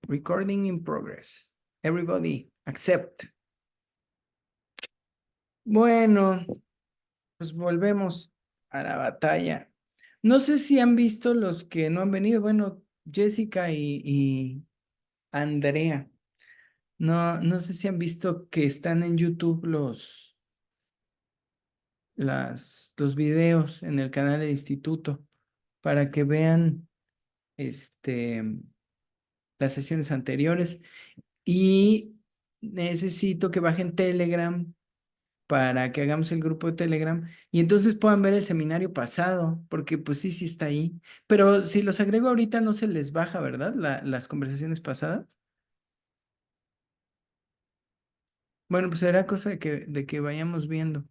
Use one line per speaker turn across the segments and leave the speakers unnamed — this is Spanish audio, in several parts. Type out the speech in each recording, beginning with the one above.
Recording in progress. Everybody, accept. Bueno, pues volvemos a la batalla. No sé si han visto los que no han venido. Bueno, Jessica y Andrea. No sé si han visto que están en YouTube los videos en el canal del instituto para que vean las sesiones anteriores. Y necesito que bajen Telegram para que hagamos el grupo de Telegram y entonces puedan ver el seminario pasado, porque pues sí está ahí. Pero si los agrego ahorita no se les baja, ¿verdad? Las conversaciones pasadas. Bueno, pues será cosa de que vayamos viendo.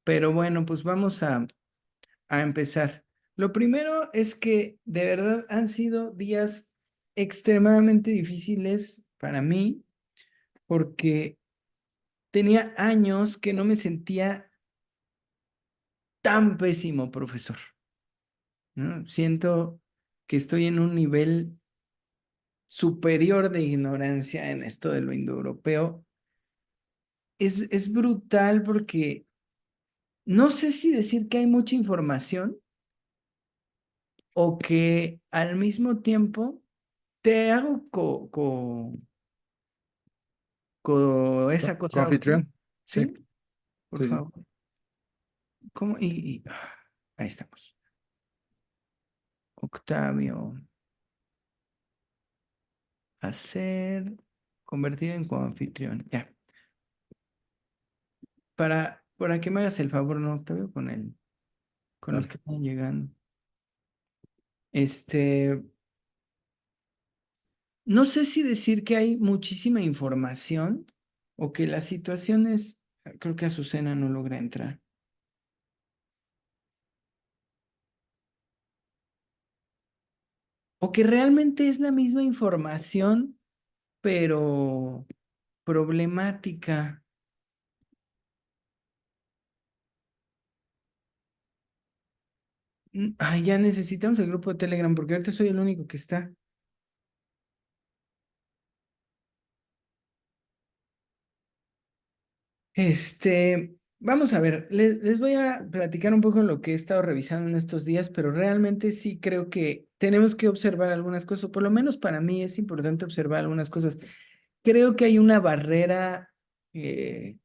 Pero bueno, pues vamos a empezar. Lo primero es que de verdad han sido días extremadamente difíciles para mí, porque tenía años que no me sentía tan pésimo, profesor, ¿no? Siento que estoy en un nivel superior de ignorancia en esto de lo indoeuropeo. Es brutal porque no sé si decir que hay mucha información o que al mismo tiempo te hago esa cosa, Octavio.
Coanfitrión, sí,
¿Sí? Por
sí, sí.
favor. ¿Cómo? Ahí estamos. Octavio, convertir en coanfitrión. Ya. Para que me hagas el favor, ¿no, Octavio? Con los
Dale.
que están llegando. Este, no sé si decir que hay muchísima información o que las situaciones, creo que Azucena no logra entrar. O que realmente es la misma información, pero problemática. Ay, ya necesitamos el grupo de Telegram porque ahorita soy el único que está. Vamos a ver, les voy a platicar un poco lo que he estado revisando en estos días, pero realmente sí creo que tenemos que observar algunas cosas, o por lo menos para mí es importante observar algunas cosas. Creo que hay una barrera eh,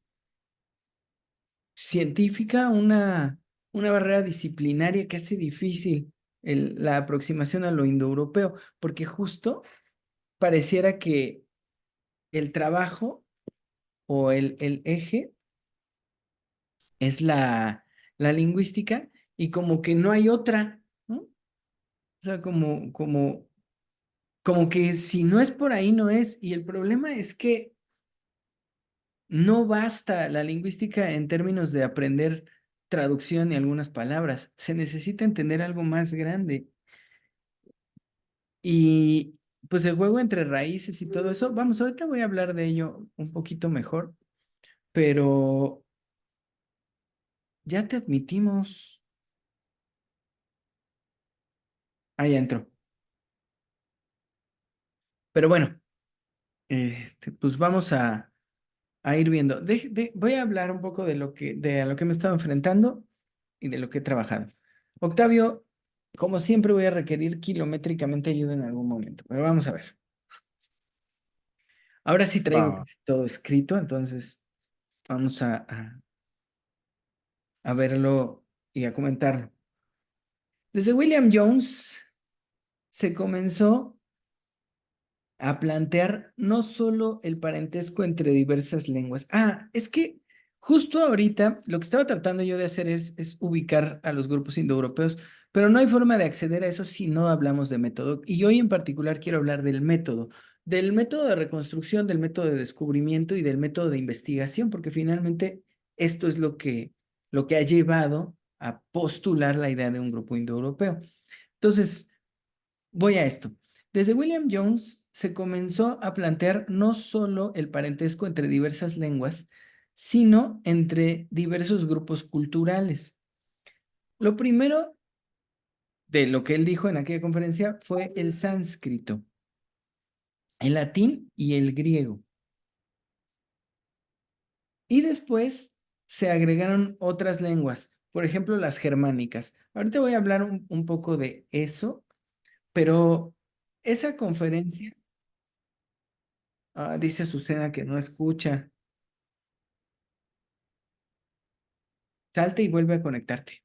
científica, una barrera disciplinaria que hace difícil la aproximación a lo indoeuropeo, porque justo pareciera que el trabajo o el eje es la lingüística y como que no hay otra, ¿no? O sea, como que si no es por ahí, no es. Y el problema es que no basta la lingüística en términos de aprender traducción y algunas palabras. Se necesita entender algo más grande. Y pues el juego entre raíces y todo eso, vamos, ahorita voy a hablar de ello un poquito mejor, pero ya te admitimos. Ahí entró. Pero bueno, pues vamos a ir viendo. Voy a hablar un poco de a lo que me he estado enfrentando y de lo que he trabajado. Octavio, como siempre voy a requerir kilométricamente ayuda en algún momento, pero vamos a ver. Ahora sí
Va,
traigo
va.
todo escrito, entonces vamos a verlo y a comentarlo. Desde William Jones se comenzó a plantear no solo el parentesco entre diversas lenguas. Es que justo ahorita lo que estaba tratando yo de hacer es ubicar a los grupos indoeuropeos, pero no hay forma de acceder a eso si no hablamos de método. Y hoy en particular quiero hablar del método de reconstrucción, del método de descubrimiento y del método de investigación, porque finalmente esto es lo que ha llevado a postular la idea de un grupo indoeuropeo. Entonces, voy a esto. Desde William Jones se comenzó a plantear no solo el parentesco entre diversas lenguas, sino entre diversos grupos culturales. Lo primero de lo que él dijo en aquella conferencia fue el sánscrito. el latín y el griego. Y después se agregaron otras lenguas, por ejemplo, las germánicas. Ahorita voy a hablar un poco de eso, pero esa conferencia, dice Azucena que no escucha. Salte y vuelve a conectarte.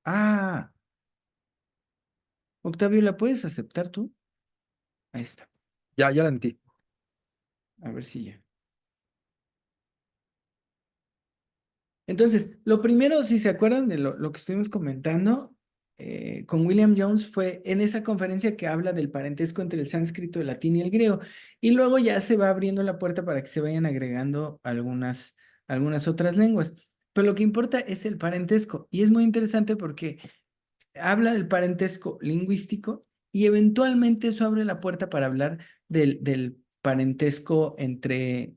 Ah, Octavio, ¿la puedes aceptar tú? Ahí está.
Ya la entendí.
A ver si ya. Entonces, lo primero, si se acuerdan de lo que estuvimos comentando con William Jones, fue en esa conferencia que habla del parentesco entre el sánscrito, el latín y el griego. Y luego ya se va abriendo la puerta para que se vayan agregando algunas otras lenguas. Pero lo que importa es el parentesco. Y es muy interesante porque habla del parentesco lingüístico y eventualmente eso abre la puerta para hablar del parentesco entre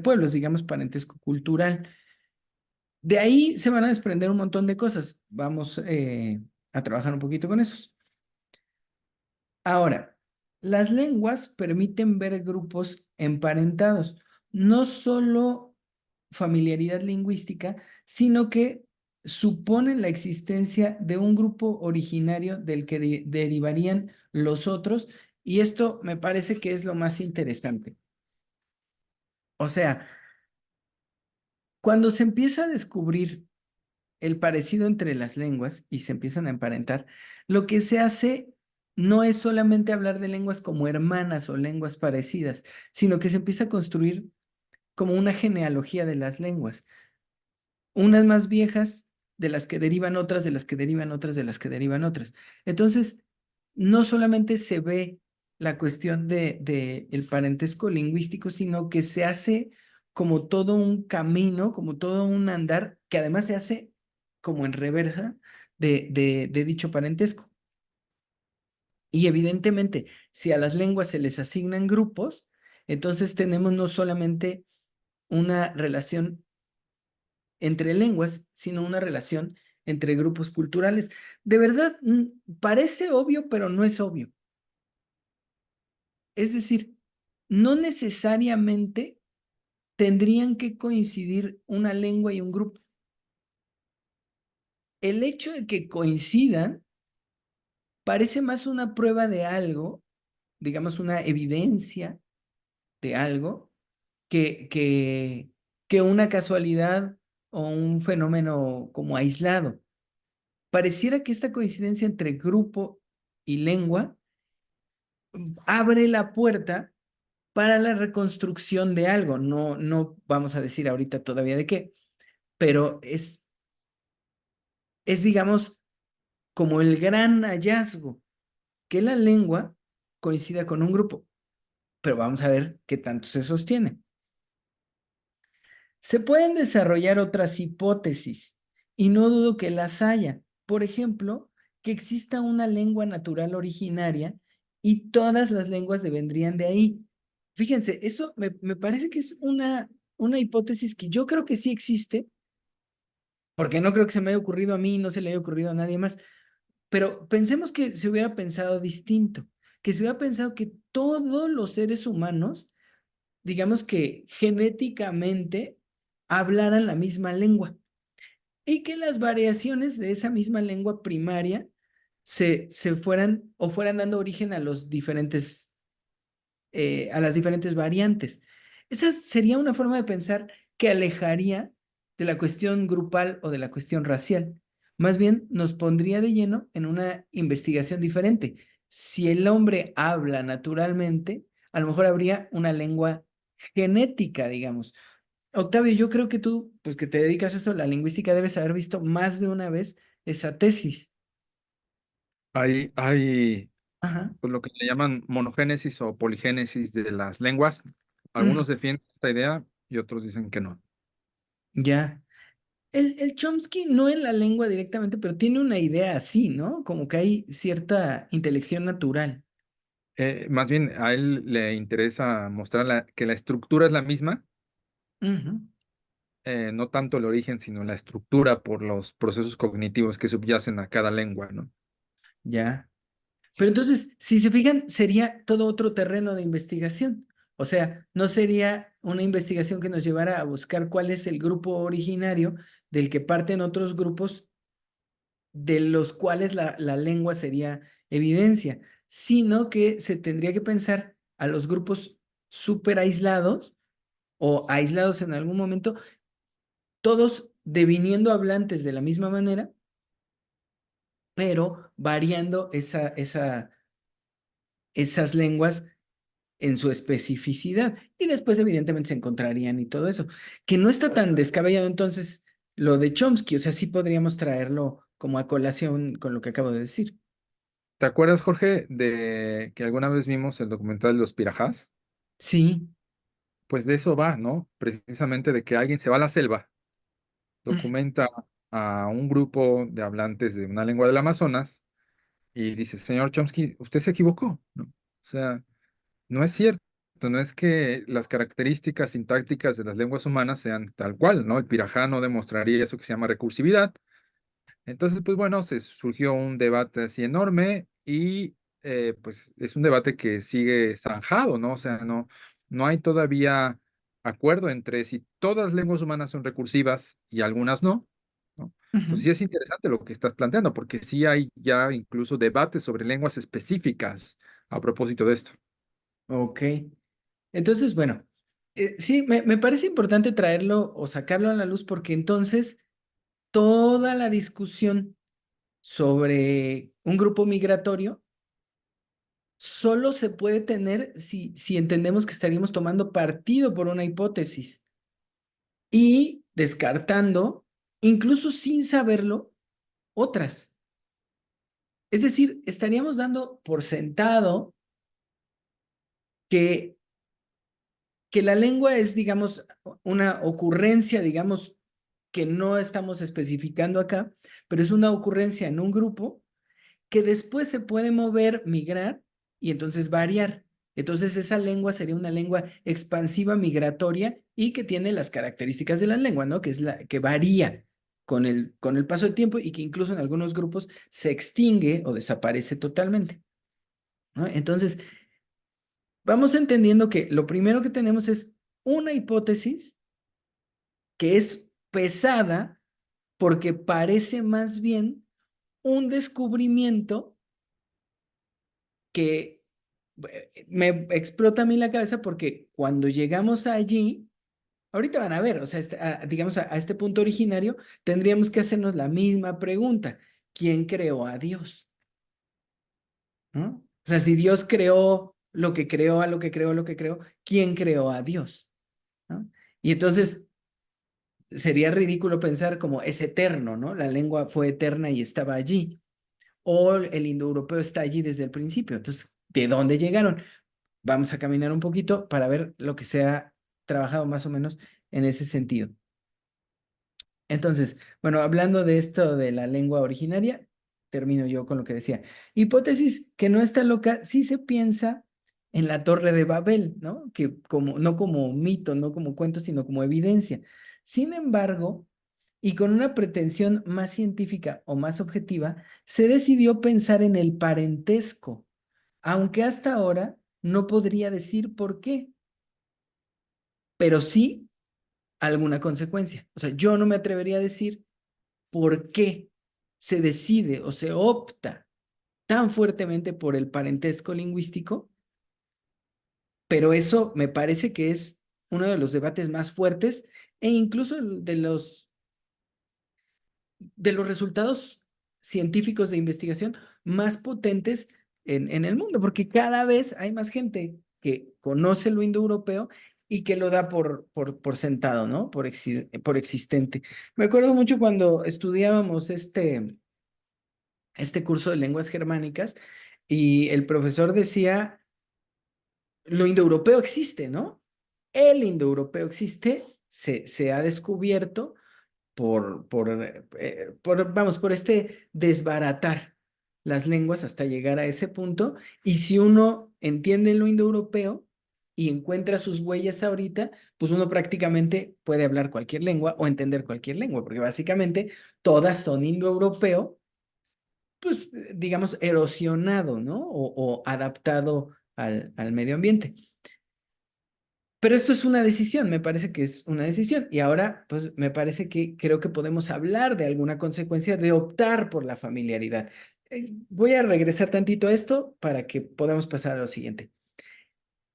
pueblos, digamos, parentesco cultural. De ahí se van a desprender un montón de cosas. Vamos a trabajar un poquito con esos. Ahora, las lenguas permiten ver grupos emparentados, no solo familiaridad lingüística, sino que suponen la existencia de un grupo originario del que derivarían los otros, y esto me parece que es lo más interesante. O sea, cuando se empieza a descubrir el parecido entre las lenguas y se empiezan a emparentar, lo que se hace no es solamente hablar de lenguas como hermanas o lenguas parecidas, sino que se empieza a construir como una genealogía de las lenguas, unas más viejas de las que derivan otras, de las que derivan otras, de las que derivan otras. Entonces, no solamente se ve la cuestión de el parentesco lingüístico, sino que se hace como todo un camino, como todo un andar, que además se hace como en reversa de dicho parentesco. Y evidentemente, si a las lenguas se les asignan grupos, entonces tenemos no solamente una relación entre lenguas, sino una relación entre grupos culturales. De verdad, parece obvio, pero no es obvio. Es decir, no necesariamente tendrían que coincidir una lengua y un grupo. El hecho de que coincidan parece más una prueba de algo, digamos una evidencia de algo, que una casualidad o un fenómeno como aislado. Pareciera que esta coincidencia entre grupo y lengua abre la puerta para la reconstrucción de algo. No, no vamos a decir ahorita todavía de qué, pero digamos, como el gran hallazgo que la lengua coincida con un grupo, pero vamos a ver qué tanto se sostiene. Se pueden desarrollar otras hipótesis y no dudo que las haya. Por ejemplo, que exista una lengua natural originaria y todas las lenguas devendrían de ahí. Fíjense, eso me parece que es una hipótesis que yo creo que sí existe, porque no creo que se me haya ocurrido a mí, no se le haya ocurrido a nadie más, pero pensemos que se hubiera pensado distinto, que se hubiera pensado que todos los seres humanos, digamos que genéticamente, hablaran la misma lengua y que las variaciones de esa misma lengua primaria se fueran o fueran dando origen a a las diferentes variantes. Esa sería una forma de pensar que alejaría de la cuestión grupal o de la cuestión racial. Más bien nos pondría de lleno en una investigación diferente. Si el hombre habla naturalmente, a lo mejor habría una lengua genética, digamos. Octavio, yo creo que tú, pues que te dedicas a eso, la lingüística, debes haber visto más de una vez esa tesis.
Hay
Ajá.
pues, lo que le llaman monogénesis o poligénesis de las lenguas.
Ujú.
Algunos defienden esta idea y otros dicen que no.
Ya. El Chomsky no en la lengua directamente, pero tiene una idea así, ¿no? Como que hay cierta intelección natural.
Más bien a él le interesa mostrar que la estructura es la misma,
Ujú.
no tanto el origen, sino la estructura por los procesos cognitivos que subyacen a cada lengua, ¿no?
ya. Pero entonces, si se fijan, sería todo otro terreno de investigación. O sea, no sería una investigación que nos llevara a buscar cuál es el grupo originario del que parten otros grupos de los cuales la lengua sería evidencia, sino que se tendría que pensar a los grupos súper aislados o aislados en algún momento, todos deviniendo hablantes de la misma manera, pero variando esas lenguas en su especificidad. Y después, evidentemente, se encontrarían y todo eso. Que no está tan descabellado entonces lo de Chomsky, o sea, sí podríamos traerlo como a colación con lo que acabo de decir.
¿Te acuerdas, Jorge, de que alguna vez vimos el documental de los Pirajás?
Sí.
Pues de eso va, ¿no? Precisamente de que alguien se va a la selva, documenta a un grupo de hablantes de una lengua del Amazonas y dice, señor Chomsky, usted se equivocó, ¿no? O sea, no es cierto, no es que las características sintácticas de las lenguas humanas sean tal cual, ¿no? El pirajá no demostraría eso que se llama recursividad. Entonces, pues bueno, se surgió un debate así enorme y pues es un debate que sigue zanjado, ¿no? O sea, no hay todavía acuerdo entre si todas las lenguas humanas son recursivas y algunas no, ¿no? Entonces
Ujú.
sí es interesante lo que estás planteando, porque sí hay ya incluso debates sobre lenguas específicas a propósito de esto.
Ok. Entonces, bueno, sí, me parece importante traerlo o sacarlo a la luz porque entonces toda la discusión sobre un grupo migratorio solo se puede tener si entendemos que estaríamos tomando partido por una hipótesis y descartando, incluso sin saberlo, otras. Es decir, estaríamos dando por sentado que, que la lengua es, digamos, una ocurrencia, digamos, que no estamos especificando acá, pero es una ocurrencia en un grupo que después se puede mover, migrar y entonces variar. Entonces esa lengua sería una lengua expansiva, migratoria y que tiene las características de la lengua, ¿no? Que es la que varía con el paso del tiempo y que incluso en algunos grupos se extingue o desaparece totalmente, ¿no? Entonces, vamos entendiendo que lo primero que tenemos es una hipótesis que es pesada porque parece más bien un descubrimiento que me explota a mí la cabeza porque cuando llegamos allí, ahorita van a ver, o sea, digamos a este punto originario, tendríamos que hacernos la misma pregunta. ¿Quién creó a Dios? ¿No? O sea, si Dios creó lo que creó, a lo que creó, lo que creó, ¿quién creó a Dios? ¿No? Y entonces sería ridículo pensar como es eterno, ¿no? La lengua fue eterna y estaba allí. O el indoeuropeo está allí desde el principio. Entonces, ¿de dónde llegaron? Vamos a caminar un poquito para ver lo que se ha trabajado más o menos en ese sentido. Entonces, bueno, hablando de esto de la lengua originaria, termino yo con lo que decía. Hipótesis que no está loca, si se piensa en la Torre de Babel, ¿no? Que como, no como mito, no como cuento, sino como evidencia. Sin embargo, y con una pretensión más científica o más objetiva, se decidió pensar en el parentesco, aunque hasta ahora no podría decir por qué, pero sí alguna consecuencia. O sea, yo no me atrevería a decir por qué se decide o se opta tan fuertemente por el parentesco lingüístico, pero eso me parece que es uno de los debates más fuertes e incluso de los resultados científicos de investigación más potentes en el mundo, porque cada vez hay más gente que conoce lo indoeuropeo y que lo da por sentado, ¿no? Por existente. Me acuerdo mucho cuando estudiábamos este curso de lenguas germánicas y el profesor decía, lo indoeuropeo existe, ¿no? El indoeuropeo existe, se ha descubierto vamos, por este desbaratar las lenguas hasta llegar a ese punto. Y si uno entiende lo indoeuropeo y encuentra sus huellas ahorita, pues uno prácticamente puede hablar cualquier lengua o entender cualquier lengua, porque básicamente todas son indoeuropeo pues, digamos, erosionado, ¿no? O adaptado al medio ambiente. Pero esto es una decisión, me parece que es una decisión. Y ahora, pues, me parece que creo que podemos hablar de alguna consecuencia de optar por la familiaridad. Voy a regresar tantito a esto para que podamos pasar a lo siguiente.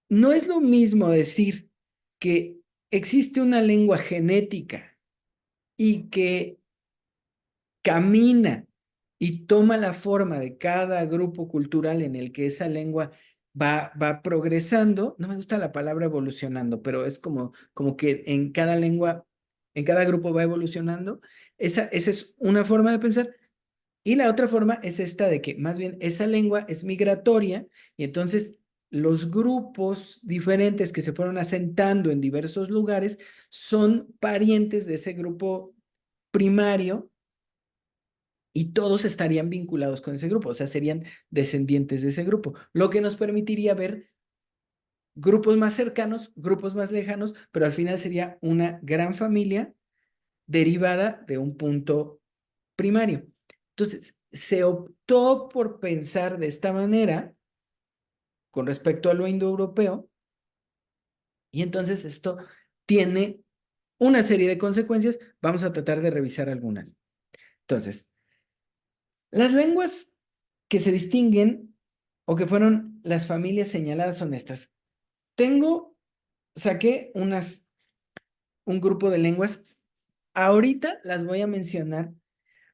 No es lo mismo decir que existe una lengua genética y que camina y toma la forma de cada grupo cultural en el que esa lengua va progresando. No me gusta la palabra evolucionando, pero es como que en cada lengua, en cada grupo va evolucionando. Esa es una forma de pensar. Y la otra forma es esta de que más bien esa lengua es migratoria y entonces los grupos diferentes que se fueron asentando en diversos lugares son parientes de ese grupo primario y todos estarían vinculados con ese grupo, o sea, serían descendientes de ese grupo, lo que nos permitiría ver grupos más cercanos, grupos más lejanos, pero al final sería una gran familia derivada de un punto primario. Entonces, se optó por pensar de esta manera con respecto a lo indoeuropeo y entonces esto tiene una serie de consecuencias. Vamos a tratar de revisar algunas. Entonces, las lenguas que se distinguen o que fueron las familias señaladas son estas. Saqué un grupo de lenguas. Ahorita las voy a mencionar,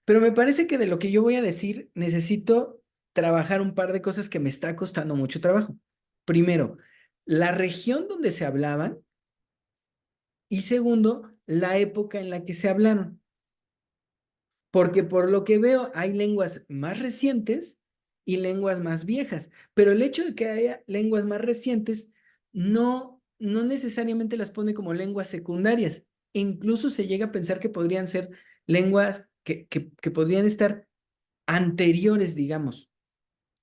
pero me parece que de lo que yo voy a decir necesito trabajar un par de cosas que me está costando mucho trabajo. Primero, la región donde se hablaban y segundo, la época en la que se hablaron. Porque por lo que veo hay lenguas más recientes y lenguas más viejas, pero el hecho de que haya lenguas más recientes no necesariamente las pone como lenguas secundarias. Incluso se llega a pensar que podrían ser lenguas que podrían estar anteriores, digamos,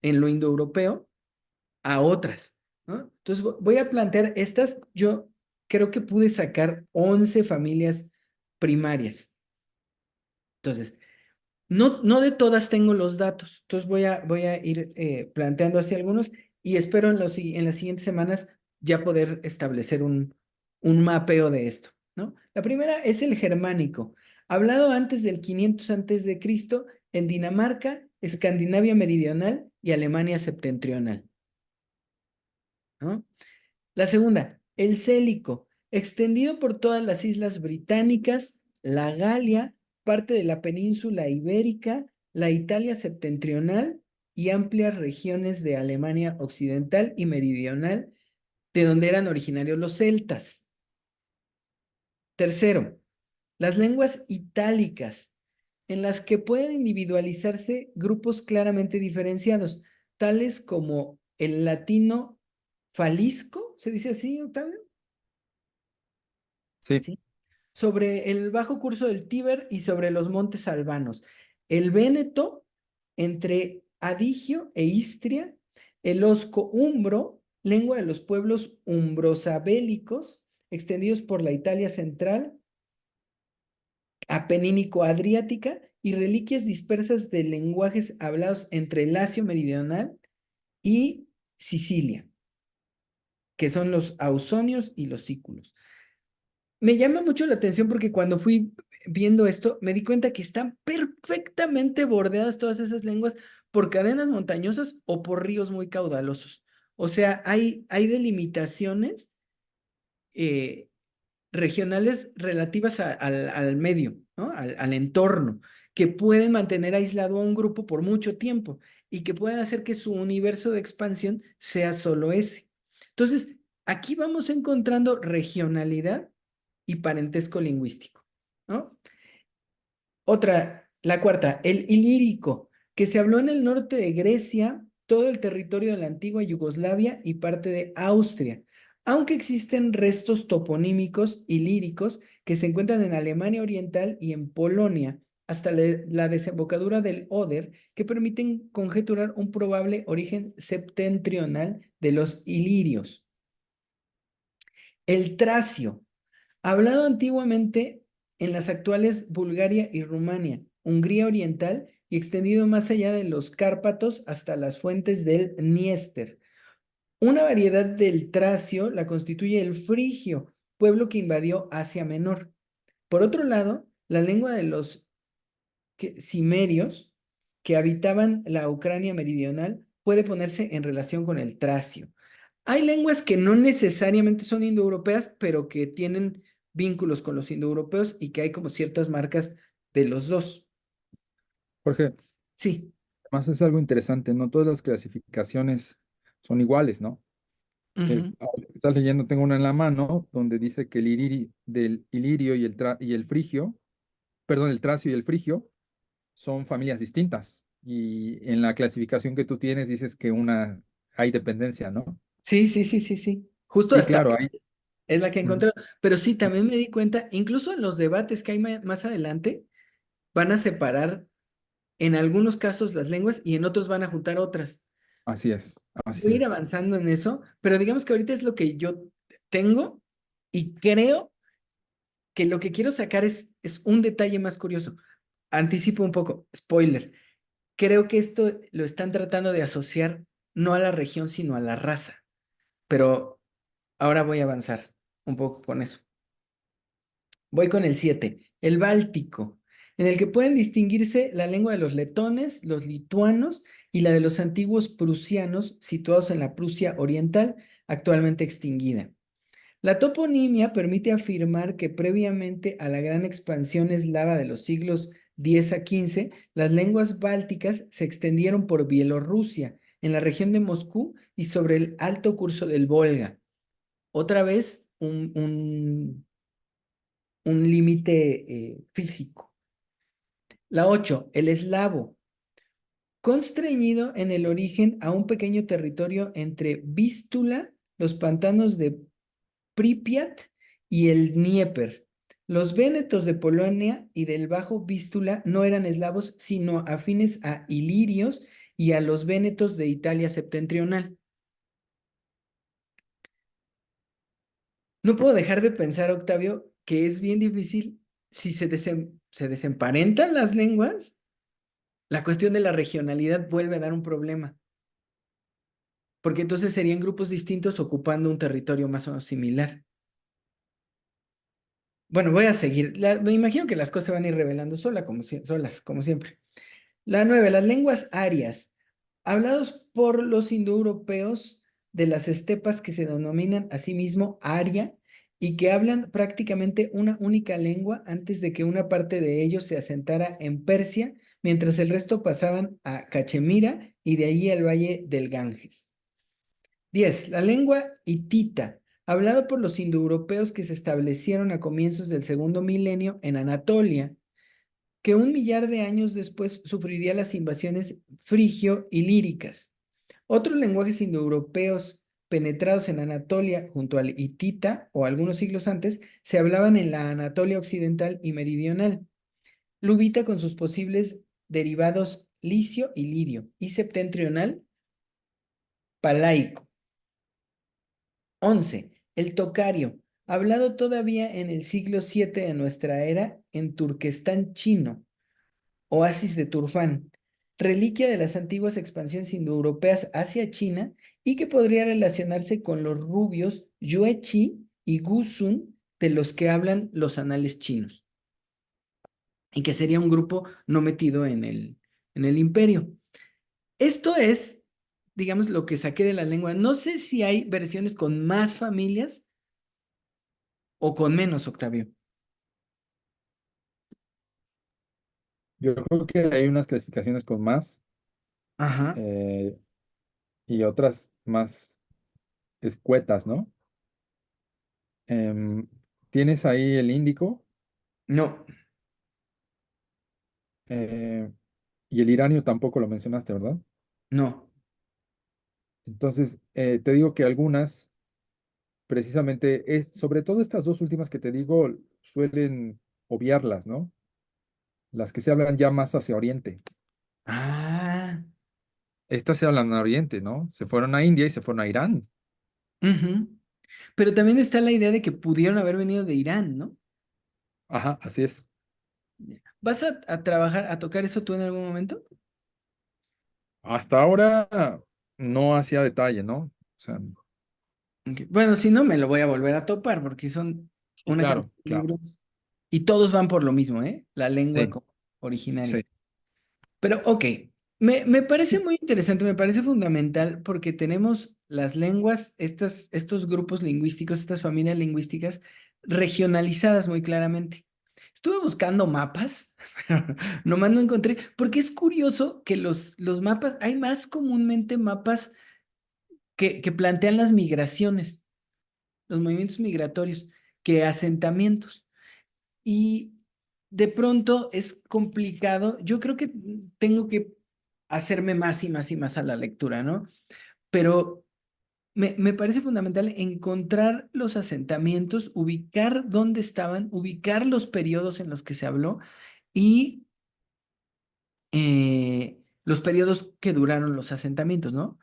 en lo indoeuropeo a otras, ¿no? Entonces voy a plantear estas. Yo creo que pude sacar 11 familias primarias. Entonces, no de todas tengo los datos, entonces voy a ir planteando así algunos y espero en las siguientes semanas ya poder establecer un mapeo de esto, ¿no? La primera es el germánico, hablado antes del 500 antes de Cristo en Dinamarca, Escandinavia Meridional y Alemania Septentrional, ¿no? La segunda, el célico, extendido por todas las islas británicas, la Galia, parte de la península ibérica, la Italia septentrional y amplias regiones de Alemania occidental y meridional, de donde eran originarios los celtas. Tercero, las lenguas itálicas, en las que pueden individualizarse grupos claramente diferenciados, tales como el latino falisco, ¿se dice así, Octavio?
Sí,
¿Sí? Sobre el bajo curso del Tíber y sobre los montes albanos. El Véneto entre Adigio e Istria, el osco-umbro, lengua de los pueblos umbrosabélicos, extendidos por la Italia central, apenínico-adriática, y reliquias dispersas de lenguajes hablados entre el Lacio meridional y Sicilia, que son los ausonios y los sículos. Me llama mucho la atención porque cuando fui viendo esto, me di cuenta que están perfectamente bordeadas todas esas lenguas por cadenas montañosas o por ríos muy caudalosos. O sea, hay delimitaciones eh, regionales relativas al medio, ¿no? Al entorno, que pueden mantener aislado a un grupo por mucho tiempo y que pueden hacer que su universo de expansión sea solo ese. Entonces, aquí vamos encontrando regionalidad y parentesco lingüístico, ¿no? Otra, la cuarta, el ilírico, que se habló en el norte de Grecia, todo el territorio de la antigua Yugoslavia y parte de Austria, aunque existen restos toponímicos ilíricos que se encuentran en Alemania Oriental y en Polonia, hasta la desembocadura del Oder, que permiten conjeturar un probable origen septentrional de los ilirios. El tracio, hablado antiguamente en las actuales Bulgaria y Rumania, Hungría Oriental y extendido más allá de los Cárpatos hasta las fuentes del Dniester. Una variedad del tracio la constituye el frigio, pueblo que invadió Asia Menor. Por otro lado, la lengua de los cimerios que habitaban la Ucrania meridional puede ponerse en relación con el tracio. Hay lenguas que no necesariamente son indoeuropeas, pero que tienen vínculos con los indoeuropeos y que hay como ciertas marcas de los dos.
Jorge,
Sí.
además es algo interesante, no todas las clasificaciones son iguales, ¿no?
Ujú.
Ahora que estás leyendo, tengo una en la mano donde dice que del ilirio y el frigio, perdón, el tracio y el frigio son familias distintas. Y en la clasificación que tú tienes dices que una hay dependencia, ¿no?
Sí, sí, sí, sí, sí. Justo
Sí,
hasta
claro, hay.
es la que
Ujú.
encontré. Pero sí, también me di cuenta, incluso en los debates que hay más adelante, van a separar en algunos casos las lenguas y en otros van a juntar otras.
Así es,
Voy
así
a ir
es.
avanzando en eso, pero digamos que ahorita es lo que yo tengo y creo que lo que quiero sacar es un detalle más curioso. Anticipo un poco, spoiler. Creo que esto lo están tratando de asociar no a la región, sino a la raza. Pero ahora voy a avanzar un poco con eso. Voy con el 7, el Báltico, en el que pueden distinguirse la lengua de los letones, los lituanos y la de los antiguos prusianos situados en la Prusia Oriental, actualmente extinguida. La toponimia permite afirmar que previamente a la gran expansión eslava de los siglos X a XV, las lenguas bálticas se extendieron por Bielorrusia, en la región de Moscú y sobre el alto curso del Volga. Otra vez, un límite físico. La 8, el eslavo, constreñido en el origen a un pequeño territorio entre Vístula, los pantanos de Pripyat y el Dnieper. Los vénetos de Polonia y del Bajo Vístula no eran eslavos, sino afines a ilirios y a los vénetos de Italia septentrional. No puedo dejar de pensar, Octavio, que es bien difícil si se desemparentan las lenguas, la cuestión de la regionalidad vuelve a dar un problema, porque entonces serían grupos distintos ocupando un territorio más o menos similar. Bueno, voy a seguir. Me imagino que las cosas se van a ir revelando solas, como siempre. La 9, las lenguas arias, hablados por los indoeuropeos de las estepas que se denominan a sí mismo aria y que hablan prácticamente una única lengua antes de que una parte de ellos se asentara en Persia, mientras el resto pasaban a Cachemira y de allí al valle del Ganges. 10, la lengua hitita, hablada por los indoeuropeos que se establecieron a comienzos del segundo milenio en Anatolia, que un millar de años después sufriría las invasiones frigio-ilíricas. Otros lenguajes indoeuropeos penetrados en Anatolia junto al hitita o algunos siglos antes se hablaban en la Anatolia occidental y meridional. Lubita con sus posibles derivados licio y lirio y septentrional palaico. 11, el tocario, hablado todavía en el siglo VII de nuestra era en Turquestán chino, oasis de Turfán, reliquia de las antiguas expansiones indoeuropeas hacia China y que podría relacionarse con los rubios Yuechi y Gusun de los que hablan los anales chinos, y que sería un grupo no metido en el imperio. Esto es, digamos, lo que saqué de la lengua. No sé si hay versiones con más familias o con menos, Octavio.
Yo creo que hay unas clasificaciones con más
Ajá.
eh, y otras más escuetas, ¿no? Em, Tienes ahí el índico
No,
eh, y el iranio tampoco lo mencionaste, ¿verdad?
no.
Entonces, te digo que algunas, precisamente, sobre todo estas dos últimas que te digo, suelen obviarlas, ¿no? Las que se hablan ya más hacia Oriente.
Ah,
Estas se hablan a Oriente, ¿no? Se fueron a India y se fueron a Irán.
ujú. Pero también está la idea de que pudieron haber venido de Irán, ¿no?
Ajá, así es.
¿Vas a trabajar, a tocar eso tú en algún momento?
Hasta ahora no hacía detalle, ¿no? O sea,
Ok. Bueno, si no, me lo voy a volver a topar porque son
sí,
una
claro,
cantidad de
claro.
libros y todos van por lo mismo, ¿eh? La lengua
Sí,
como originaria.
sí.
Pero, ok, me parece muy interesante, me parece fundamental porque tenemos las lenguas, estos grupos lingüísticos, estas familias lingüísticas regionalizadas muy claramente. Estuve buscando mapas, pero nomás no encontré, porque es curioso que los mapas, hay más comúnmente mapas que plantean las migraciones, los movimientos migratorios, que asentamientos. Y de pronto es complicado. Yo creo que tengo que hacerme más y más y más a la lectura, ¿no? Pero me parece fundamental encontrar los asentamientos, ubicar dónde estaban, ubicar los periodos en los que se habló y los periodos que duraron los asentamientos, ¿no?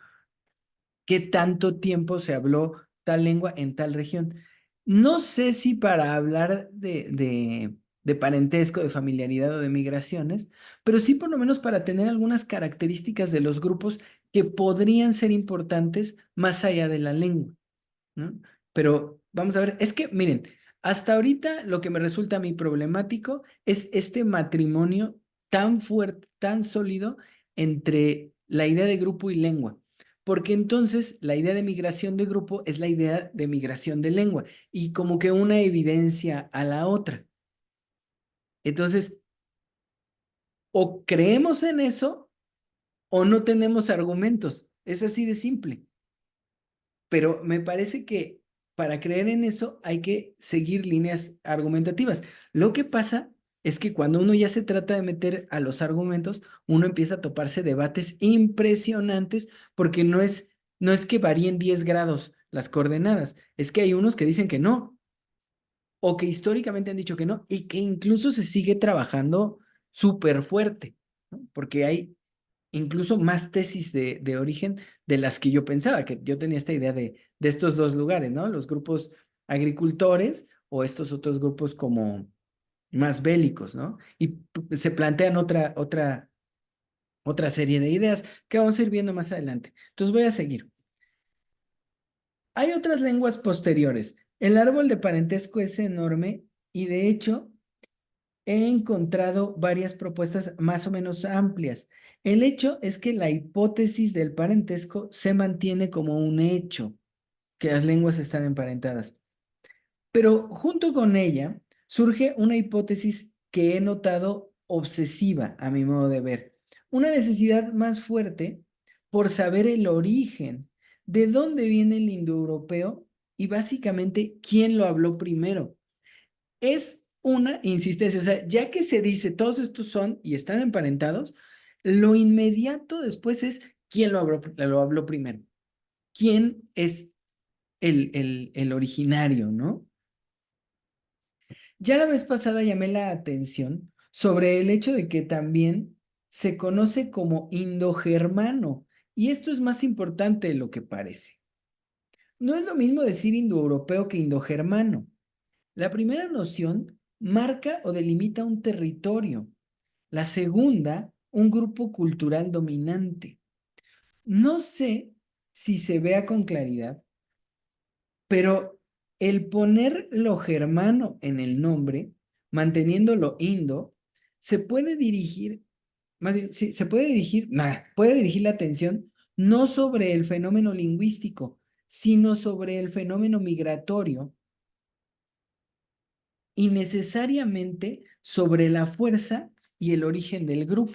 Qué tanto tiempo se habló tal lengua en tal región. No sé si para hablar de parentesco, de familiaridad o de migraciones, pero sí por lo menos para tener algunas características de los grupos que podrían ser importantes más allá de la lengua, ¿no? Pero vamos a ver, es que miren, hasta ahorita lo que me resulta a mí problemático es este matrimonio tan fuerte, tan sólido entre la idea de grupo y lengua. Porque entonces la idea de migración de grupo es la idea de migración de lengua y como que una evidencia a la otra. Entonces, o creemos en eso o no tenemos argumentos. Es así de simple. Pero me parece que para creer en eso hay que seguir líneas argumentativas. Lo que pasa es que cuando uno ya se trata de meter a los argumentos, uno empieza a toparse debates impresionantes porque no es que varíen 10 grados las coordenadas, es que hay unos que dicen que no, o que históricamente han dicho que no, y que incluso se sigue trabajando súper fuerte, ¿no? Porque hay incluso más tesis de origen de las que yo pensaba, que yo tenía esta idea de estos dos lugares, ¿no? Los grupos agricultores o estos otros grupos como más bélicos, ¿no? Y se plantean otra serie de ideas que vamos a ir viendo más adelante. Entonces voy a seguir. Hay otras lenguas posteriores. El árbol de parentesco es enorme y de hecho he encontrado varias propuestas más o menos amplias. El hecho es que la hipótesis del parentesco se mantiene como un hecho, que las lenguas están emparentadas. Pero junto con ella surge una hipótesis que he notado obsesiva a mi modo de ver. Una necesidad más fuerte por saber el origen, de dónde viene el indoeuropeo y básicamente quién lo habló primero. Es una insistencia, o sea, ya que se dice todos estos son y están emparentados, lo inmediato después es quién lo habló primero, quién es el originario, ¿no? Ya la vez pasada llamé la atención sobre el hecho de que también se conoce como indogermano, y esto es más importante de lo que parece. No es lo mismo decir indoeuropeo que indogermano. La primera noción marca o delimita un territorio. La segunda, un grupo cultural dominante. No sé si se vea con claridad, pero el poner lo germano en el nombre, manteniendo lo indo, se puede dirigir, más bien, sí, se puede dirigir, puede dirigir la atención no sobre el fenómeno lingüístico, sino sobre el fenómeno migratorio y necesariamente sobre la fuerza y el origen del grupo.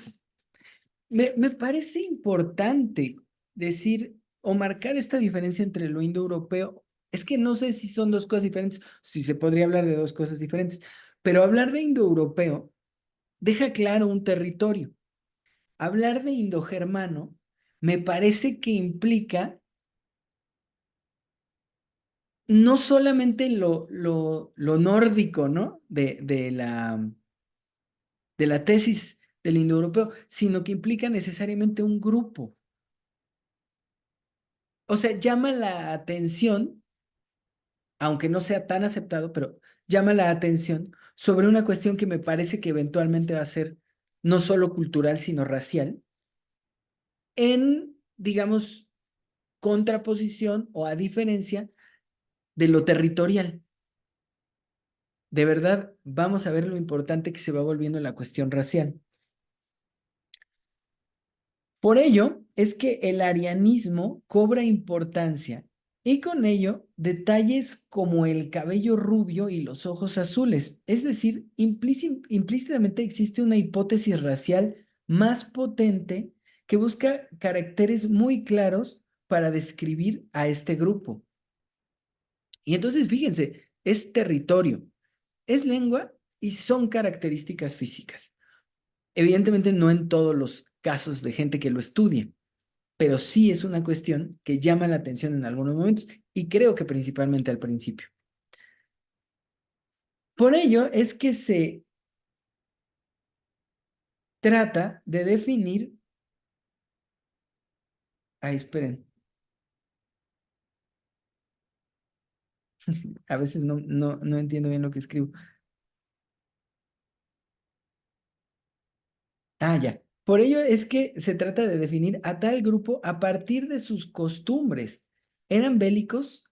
Me parece importante decir o marcar esta diferencia entre lo indoeuropeo. Es que no sé si son dos cosas diferentes, si se podría hablar de dos cosas diferentes, pero hablar de indoeuropeo deja claro un territorio. Hablar de indogermano me parece que implica no solamente lo nórdico, ¿no? De la tesis del indoeuropeo, sino que implica necesariamente un grupo. O sea, llama la atención, aunque no sea tan aceptado, pero llama la atención sobre una cuestión que me parece que eventualmente va a ser no solo cultural, sino racial, en, digamos, contraposición o a diferencia de lo territorial. De verdad, vamos a ver lo importante que se va volviendo la cuestión racial. Por ello es que el arianismo cobra importancia y con ello detalles como el cabello rubio y los ojos azules. Es decir, implícitamente existe una hipótesis racial más potente que busca caracteres muy claros para describir a este grupo. Y entonces, fíjense, es territorio, es lengua y son características físicas. Evidentemente no en todos los casos de gente que lo estudie, pero sí es una cuestión que llama la atención en algunos momentos y creo que principalmente al principio. Por ello es que se trata de definir, esperen, a veces no entiendo bien lo que escribo. Ya. Por ello es que se trata de definir a tal grupo a partir de sus costumbres. ¿Eran bélicos,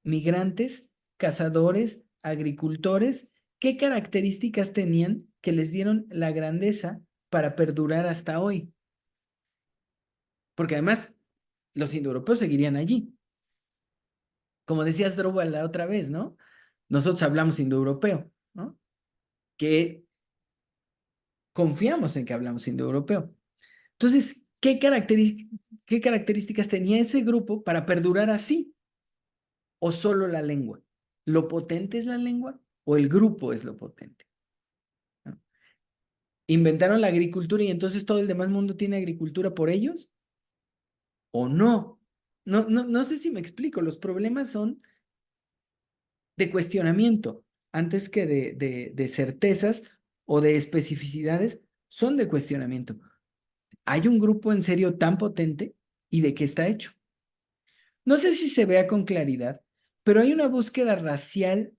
migrantes, cazadores, agricultores? ¿Qué características tenían que les dieron la grandeza para perdurar hasta hoy? Porque además los indoeuropeos seguirían allí. Como decías Drobal la otra vez, ¿no? Nosotros hablamos indoeuropeo, ¿no? Que confiamos en que hablamos indoeuropeo. Entonces, ¿qué características tenía ese grupo para perdurar así? ¿O solo la lengua? ¿Lo potente es la lengua o el grupo es lo potente? ¿No? ¿Inventaron la agricultura y entonces todo el demás mundo tiene agricultura por ellos? ¿O no? No sé si me explico. Los problemas son de cuestionamiento antes que de certezas o de especificidades, son de cuestionamiento. ¿Hay un grupo en serio tan potente y de qué está hecho? No sé si se vea con claridad, pero hay una búsqueda racial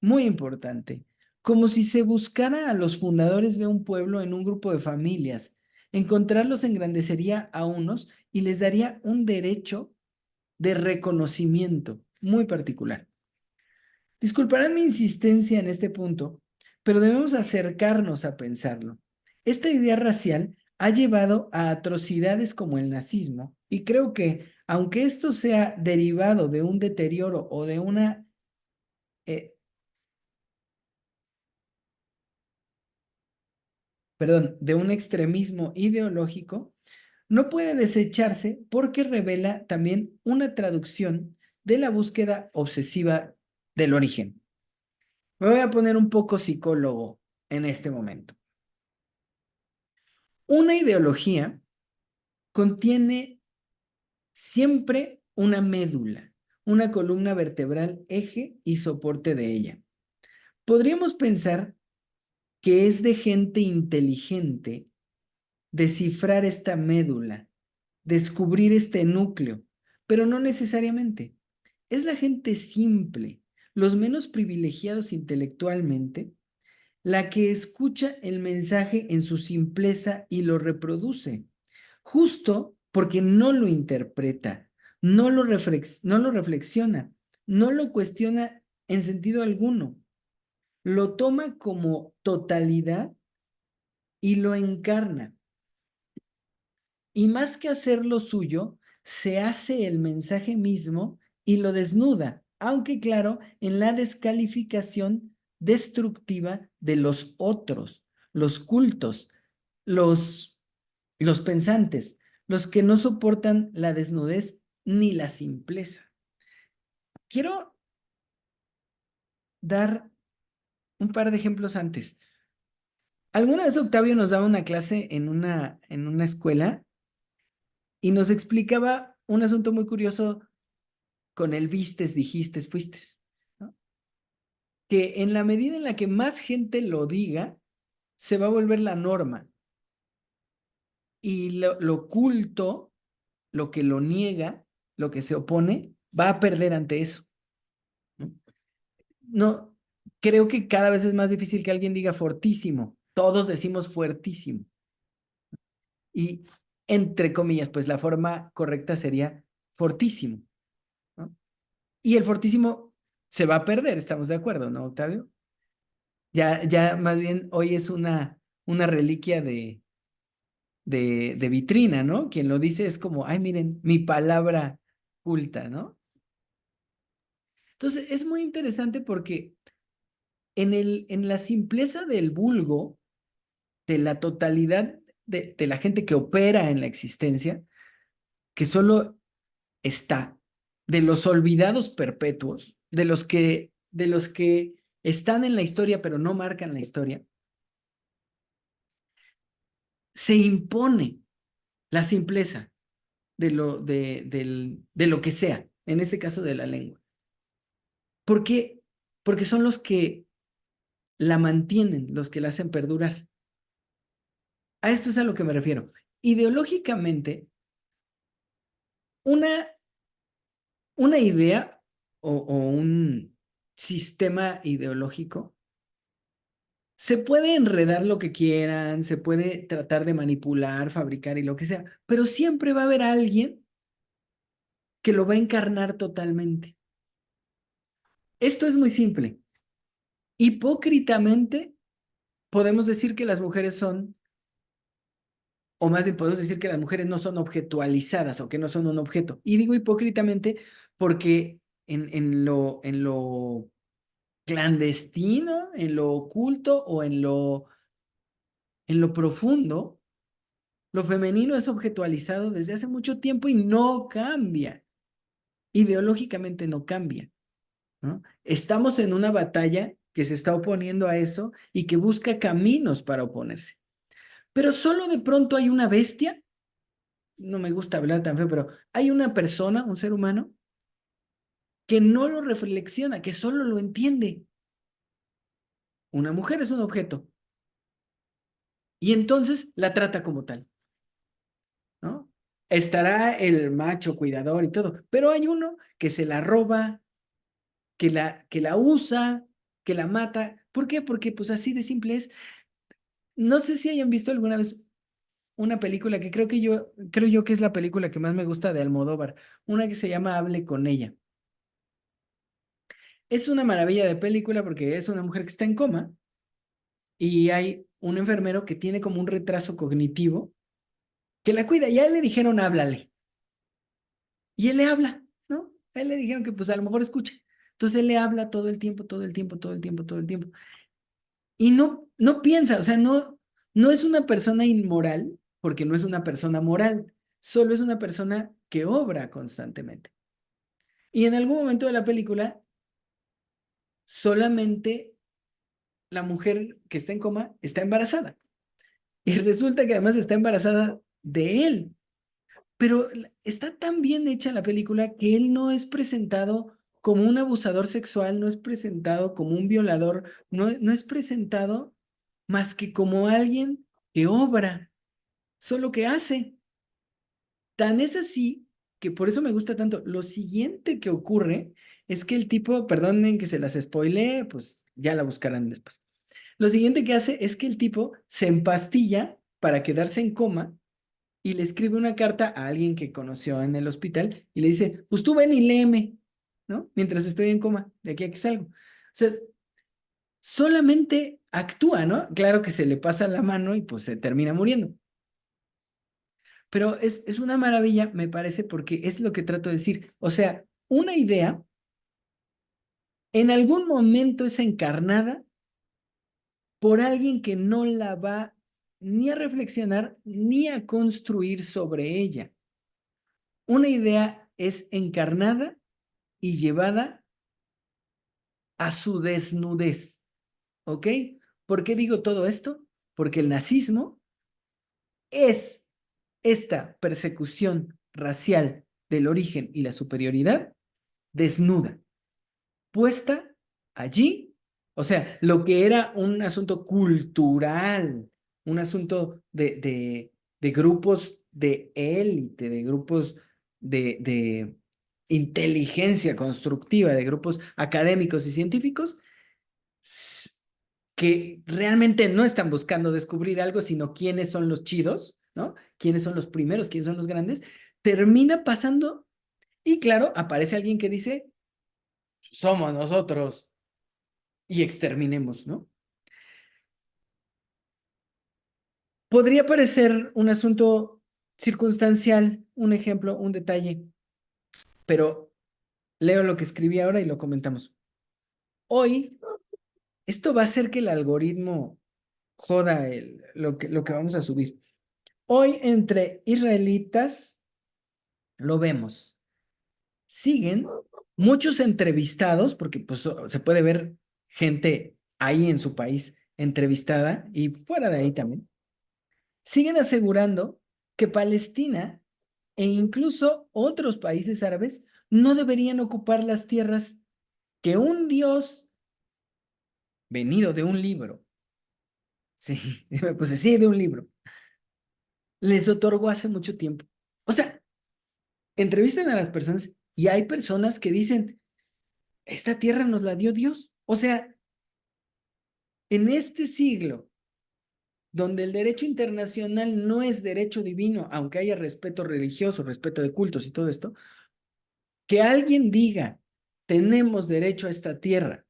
muy importante, como si se buscara a los fundadores de un pueblo en un grupo de familias. Encontrarlos engrandecería a unos y les daría un derecho de reconocimiento muy particular. Disculparán mi insistencia en este punto, pero debemos acercarnos a pensarlo. Esta idea racial ha llevado a atrocidades como el nazismo, y creo que, aunque esto sea derivado de un deterioro o de eh, de un extremismo ideológico, no puede desecharse porque revela también una traducción de la búsqueda obsesiva del origen. Me voy a poner un poco psicólogo en este momento. Una ideología contiene siempre una médula, una columna vertebral, eje y soporte de ella. Podríamos pensar que es de gente inteligente descifrar esta médula, descubrir este núcleo, pero no necesariamente. Es la gente simple, los menos privilegiados intelectualmente, la que escucha el mensaje en su simpleza y lo reproduce, justo porque no lo interpreta, no lo reflexiona, no lo cuestiona en sentido alguno, lo toma como totalidad y lo encarna. Y más que hacerlo suyo, se hace el mensaje mismo y lo desnuda, aunque claro, en la descalificación destructiva de los otros, los cultos, los, los pensantes, los que no soportan la desnudez ni la simpleza. Quiero dar un par de ejemplos antes. Alguna vez Octavio nos daba una clase en una escuela y nos explicaba un asunto muy curioso con el vistes, dijiste, fuiste, ¿no? Que en la medida en la que más gente lo diga, se va a volver la norma. Y lo oculto, lo que lo niega, lo que se opone, va a perder ante eso. ¿No? No, creo que cada vez es más difícil que alguien diga fortísimo. Todos decimos fuertísimo. Y entre comillas, pues la forma correcta sería fortísimo, ¿no? Y el fortísimo se va a perder, estamos de acuerdo, ¿no, Octavio? Ya más bien hoy es una reliquia de vitrina, ¿no? Quien lo dice es como, ay, miren, mi palabra culta, ¿no? Entonces, es muy interesante porque en la simpleza del vulgo, de la totalidad de la gente que opera en la existencia, que solo está, de los olvidados perpetuos, de los que están en la historia pero no marcan la historia, se impone la simpleza de lo que sea, en este caso de la lengua. ¿Por qué? Porque son los que la mantienen, los que la hacen perdurar. A esto es a lo que me refiero. Ideológicamente, una, una idea o un sistema ideológico se puede enredar lo que quieran, se puede tratar de manipular, fabricar y lo que sea, pero siempre va a haber alguien que lo va a encarnar totalmente. Esto es muy simple. Hipócritamente podemos decir que las mujeres son, o más bien podemos decir que las mujeres no son objetualizadas o que no son un objeto. Y digo hipócritamente porque en lo clandestino, en lo oculto o en lo profundo, lo femenino es objetualizado desde hace mucho tiempo y no cambia. Ideológicamente no cambia, ¿no? Estamos en una batalla que se está oponiendo a eso y que busca caminos para oponerse. Pero solo de pronto hay una bestia, no me gusta hablar tan feo, pero hay una persona, un ser humano, que no lo reflexiona, que solo lo entiende. Una mujer es un objeto y entonces la trata como tal, ¿no? Estará el macho cuidador y todo, pero hay uno que se la roba, que la usa, que la mata. ¿Por qué? Porque pues así de simple es. No sé si hayan visto alguna vez una película que creo yo que es la película que más me gusta de Almodóvar, una que se llama Hable con ella. Es una maravilla de película porque es una mujer que está en coma y hay un enfermero que tiene como un retraso cognitivo que la cuida. Y a él le dijeron, háblale. Y él le habla, ¿no? A él le dijeron que pues a lo mejor escucha. Entonces él le habla todo el tiempo, todo el tiempo, todo el tiempo, todo el tiempo. Y no piensa, o sea, no es una persona inmoral porque no es una persona moral, solo es una persona que obra constantemente. Y en algún momento de la película, solamente la mujer que está en coma está embarazada. Y resulta que además está embarazada de él. Pero está tan bien hecha la película que él no es presentado como un abusador sexual, no es presentado como un violador, no es presentado más que como alguien que obra, solo que hace. Tan es así que por eso me gusta tanto. Lo siguiente que ocurre es que el tipo, perdonen que se las spoilee, pues ya la buscarán después. Lo siguiente que hace es que el tipo se empastilla para quedarse en coma y le escribe una carta a alguien que conoció en el hospital y le dice, pues tú ven y léeme, ¿no? Mientras estoy en coma, de aquí a que salgo. O sea, solamente actúa, ¿no? Claro que se le pasa la mano y pues se termina muriendo. Pero es una maravilla, me parece, porque es lo que trato de decir. O sea, una idea en algún momento es encarnada por alguien que no la va ni a reflexionar ni a construir sobre ella. Una idea es encarnada y llevada a su desnudez, ¿ok? ¿Por qué digo todo esto? Porque el nazismo es esta persecución racial del origen y la superioridad desnuda, puesta allí, o sea, lo que era un asunto cultural, un asunto de grupos de élite, de grupos de inteligencia constructiva, de grupos académicos y científicos, que realmente no están buscando descubrir algo, sino quiénes son los chidos, ¿no? Quiénes son los primeros, quiénes son los grandes, termina pasando y claro, aparece alguien que dice, somos nosotros y exterminemos, ¿no? Podría parecer un asunto circunstancial, un ejemplo, un detalle, pero leo lo que escribí ahora y lo comentamos. Hoy, esto va a hacer que el algoritmo joda lo que vamos a subir. Hoy, entre israelitas, lo vemos. Siguen muchos entrevistados, porque pues se puede ver gente ahí en su país entrevistada y fuera de ahí también. Siguen asegurando que Palestina e incluso otros países árabes no deberían ocupar las tierras que un Dios venido de un libro, sí, pues sí, de un libro, les otorgó hace mucho tiempo. O sea, entrevistan a las personas y hay personas que dicen, esta tierra nos la dio Dios. O sea, en este siglo, donde el derecho internacional no es derecho divino, aunque haya respeto religioso, respeto de cultos y todo esto, que alguien diga, tenemos derecho a esta tierra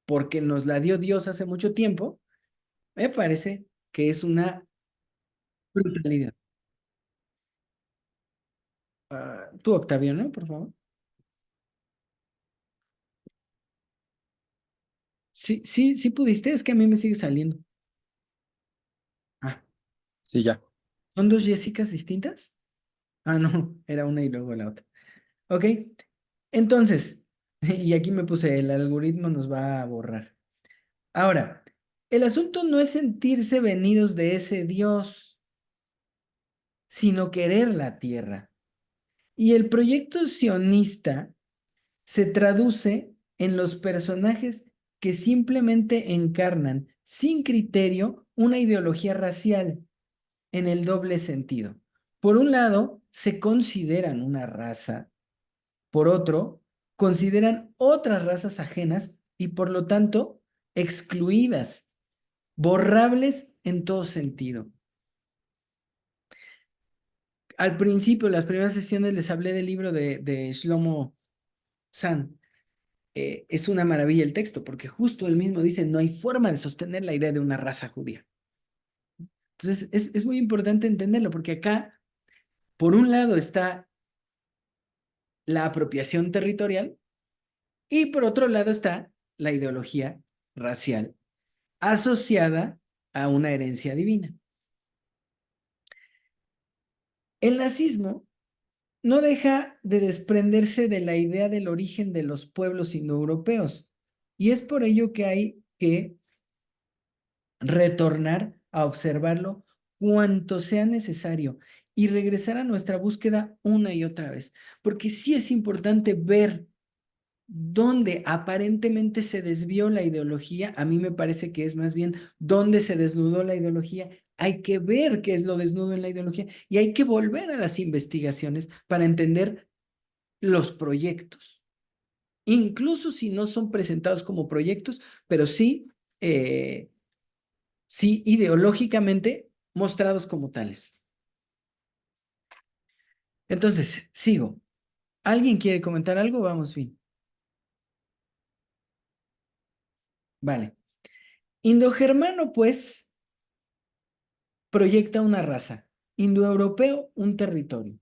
porque nos la dio Dios hace mucho tiempo, me parece que es una brutalidad. Tú, Octavio, ¿no? Por favor. Sí, sí, sí pudiste, es que a mí me sigue saliendo. Ah,
Sí, ya.
¿son dos Jessicas distintas? Ah, no, era una y luego la otra. Ok, entonces, y aquí me puse, el algoritmo nos va a borrar. Ahora, el asunto no es sentirse venidos de ese Dios, sino querer la tierra. Y el proyecto sionista se traduce en los personajes que simplemente encarnan sin criterio una ideología racial en el doble sentido. Por un lado, se consideran una raza, por otro, consideran otras razas ajenas y por lo tanto excluidas, borrables en todo sentido. Al principio, las primeras sesiones les hablé del libro de Shlomo San. Es una maravilla el texto, porque justo él mismo dice, no hay forma de sostener la idea de una raza judía. Entonces, es muy importante entenderlo, porque acá, por un lado, está la apropiación territorial y por otro lado está la ideología racial asociada a una herencia divina. El nazismo no deja de desprenderse de la idea del origen de los pueblos indoeuropeos, y es por ello que hay que retornar a observarlo cuanto sea necesario y regresar a nuestra búsqueda una y otra vez, porque sí es importante ver dónde aparentemente se desvió la ideología. A mí me parece que es más bien dónde se desnudó la ideología. Hay que ver qué es lo desnudo en la ideología y hay que volver a las investigaciones para entender los proyectos, incluso si no son presentados como proyectos, pero sí sí ideológicamente mostrados como tales. Entonces, sigo. ¿Alguien quiere comentar algo? Vamos bien. Vale. Indogermano, pues, proyecta una raza. Indoeuropeo, un territorio.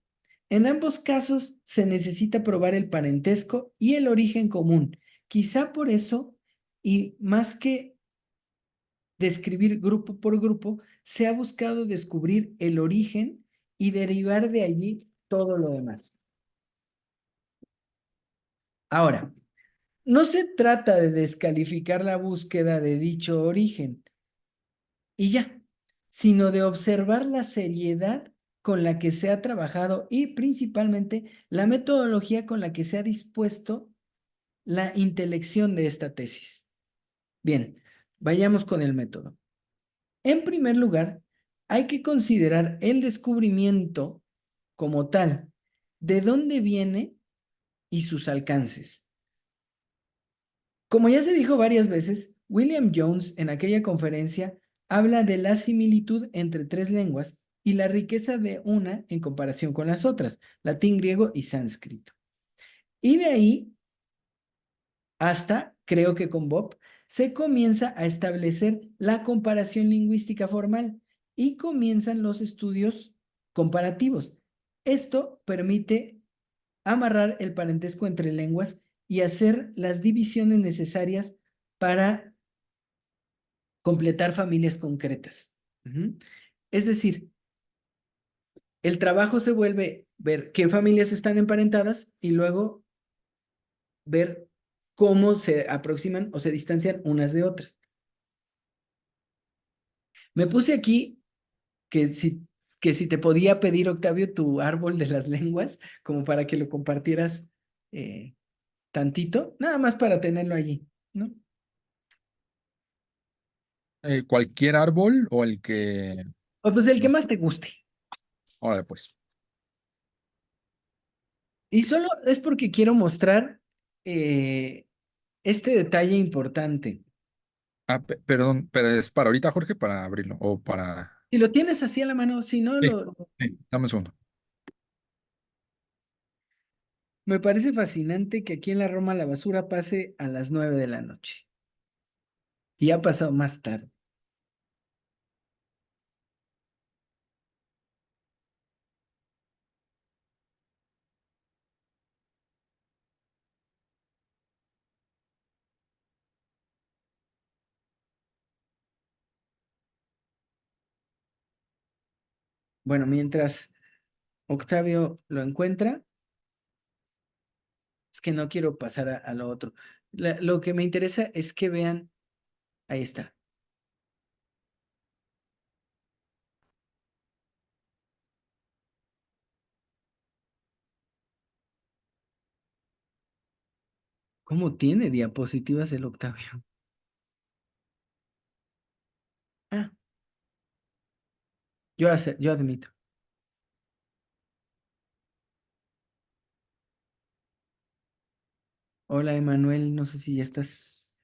En ambos casos se necesita probar el parentesco y el origen común. Quizá por eso, y más que describir grupo por grupo, se ha buscado descubrir el origen y derivar de allí todo lo demás. Ahora, no se trata de descalificar la búsqueda de dicho origen y ya, sino de observar la seriedad con la que se ha trabajado y principalmente la metodología con la que se ha dispuesto la intelección de esta tesis. Bien, vayamos con el método. En primer lugar, hay que considerar el descubrimiento como tal, de dónde viene y sus alcances. Como ya se dijo varias veces, William Jones en aquella conferencia habla de la similitud entre tres lenguas y la riqueza de una en comparación con las otras, latín, griego y sánscrito. Y de ahí hasta, creo que con Bob, se comienza a establecer la comparación lingüística formal y comienzan los estudios comparativos. Esto permite amarrar el parentesco entre lenguas y hacer las divisiones necesarias para completar familias concretas. Es decir, el trabajo se vuelve ver qué familias están emparentadas y luego ver cómo se aproximan o se distancian unas de otras. Me puse aquí que si te podía pedir, Octavio, tu árbol de las lenguas, como para que lo compartieras eh, tantito, nada más para tenerlo allí, ¿no?
¿Cualquier árbol o el que...
O pues el que
No,
más te guste.
ahora pues.
Y solo es porque quiero mostrar eh, este detalle importante.
Ah, perdón, pero es para ahorita, Jorge, para abrirlo. O para...
Si lo tienes así a la mano, si no,
Sí, sí, dame un segundo.
me parece fascinante que aquí en la Roma la basura pase a las 9 de la noche. Y ha pasado más tarde. Bueno, mientras Octavio lo encuentra, es que no quiero pasar a lo otro. Lo que me interesa es que vean, ahí está. ¿Cómo tiene diapositivas el Octavio? Ah, yo admito. Hola, Emanuel, no sé si ya estás.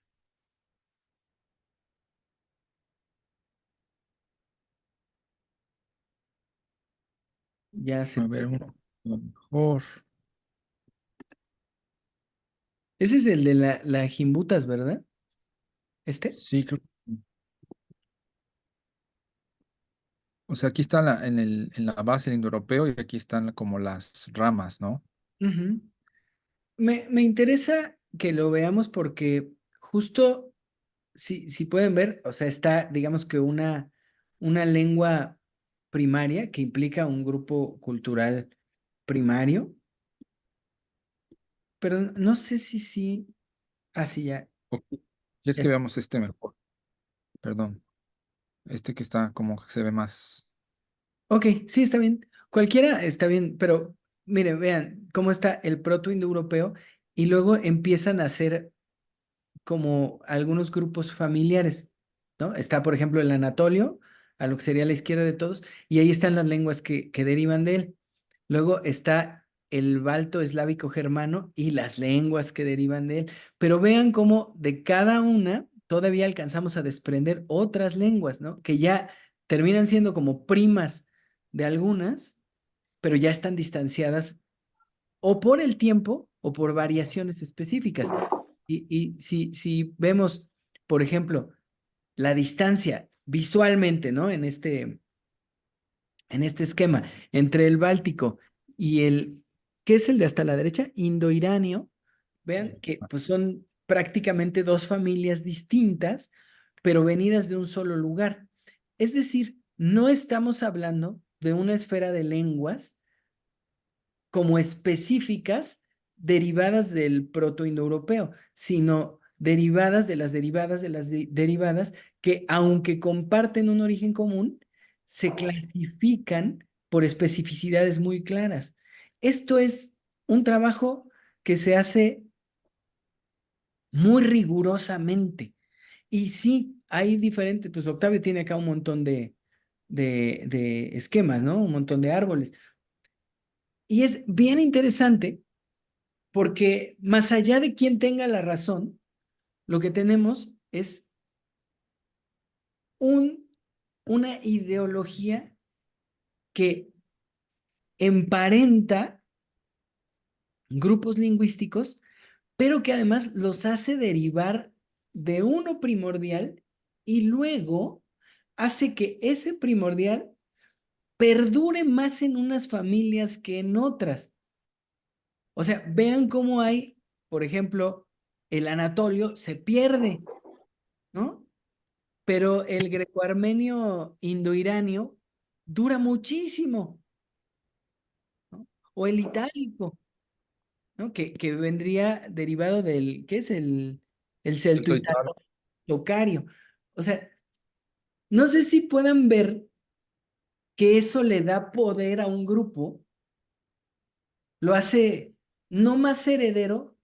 Ya
A
acepté.
ver, uno. A lo mejor.
Ese es el de la Jimbutas, ¿verdad? ¿Este?
Sí, creo que sí. O sea, aquí está en la base el indoeuropeo y aquí están como las ramas, ¿no?
Ujú. Me interesa que lo veamos porque justo, si pueden ver, o sea, está, digamos que una lengua primaria que implica un grupo cultural primario, pero no sé si sí, así ya.
Ok. ¿Quieres que
es-
veamos este mejor? Perdón. Este que está como que se ve más.
Ok, sí, está bien. Cualquiera está bien, pero miren, vean cómo está el proto-indoeuropeo y luego empiezan a hacer como algunos grupos familiares, ¿no? Está, por ejemplo, el Anatolio, a lo que sería la izquierda de todos, y ahí están las lenguas que derivan de él. Luego está el balto eslávico germano y las lenguas que derivan de él. Pero vean cómo de cada una todavía alcanzamos a desprender otras lenguas, ¿no? Que ya terminan siendo como primas de algunas, pero ya están distanciadas o por el tiempo o por variaciones específicas. Y si vemos, por ejemplo, la distancia visualmente, ¿no? En este esquema entre el Báltico y ¿qué es el de hasta la derecha? Indoiranio. Vean que pues son prácticamente dos familias distintas, pero venidas de un solo lugar. Es decir, no estamos hablando de una esfera de lenguas como específicas derivadas del protoindoeuropeo, sino derivadas de las derivadas de las derivadas que, aunque comparten un origen común, se clasifican por especificidades muy claras. Esto es un trabajo que se hace muy rigurosamente. Y sí, hay diferentes, pues Octavio tiene acá un montón de esquemas, ¿no? Un montón de árboles. Y es bien interesante porque más allá de quién tenga la razón, lo que tenemos es una ideología que emparenta grupos lingüísticos, pero que además los hace derivar de uno primordial y luego hace que ese primordial perdure más en unas familias que en otras. O sea, vean cómo hay, por ejemplo, el anatolio se pierde, ¿no? Pero el grecoarmenio indoiranio dura muchísimo, ¿no? O el itálico, ¿no? Que vendría derivado del, ¿qué es el
Estoy claro.
celto-italo-tocario? O sea, no sé si puedan ver que eso le da poder a un grupo, lo hace no más heredero,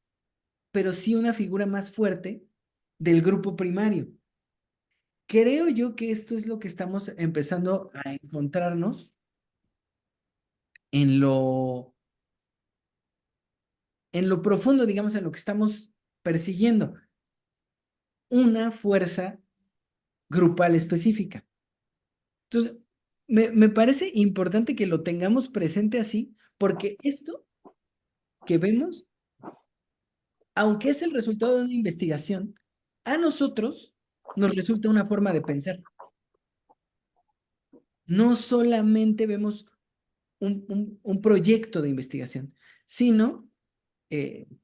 pero sí una figura más fuerte del grupo primario. Creo yo que esto es lo que estamos empezando a encontrarnos en en lo profundo, digamos, en lo que estamos persiguiendo, una fuerza grupal específica. Entonces, me parece importante que lo tengamos presente así, porque esto que vemos, aunque es el resultado de una investigación, a nosotros nos resulta una forma de pensar. No solamente vemos un proyecto de investigación, sino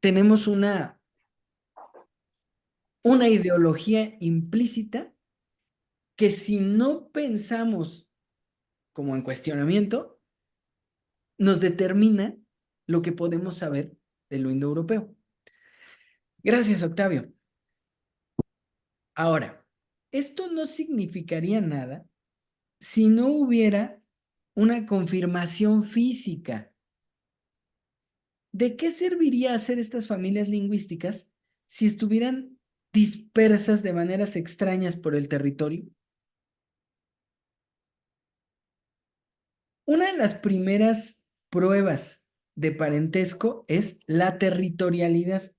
tenemos una ideología implícita que si no pensamos como en cuestionamiento, nos determina lo que podemos saber de lo indoeuropeo. Gracias, Octavio. Ahora, esto no significaría nada si no hubiera una confirmación física. ¿De qué serviría hacer estas familias lingüísticas si estuvieran dispersas de maneras extrañas por el territorio? Una de las primeras pruebas de parentesco es la territorialidad,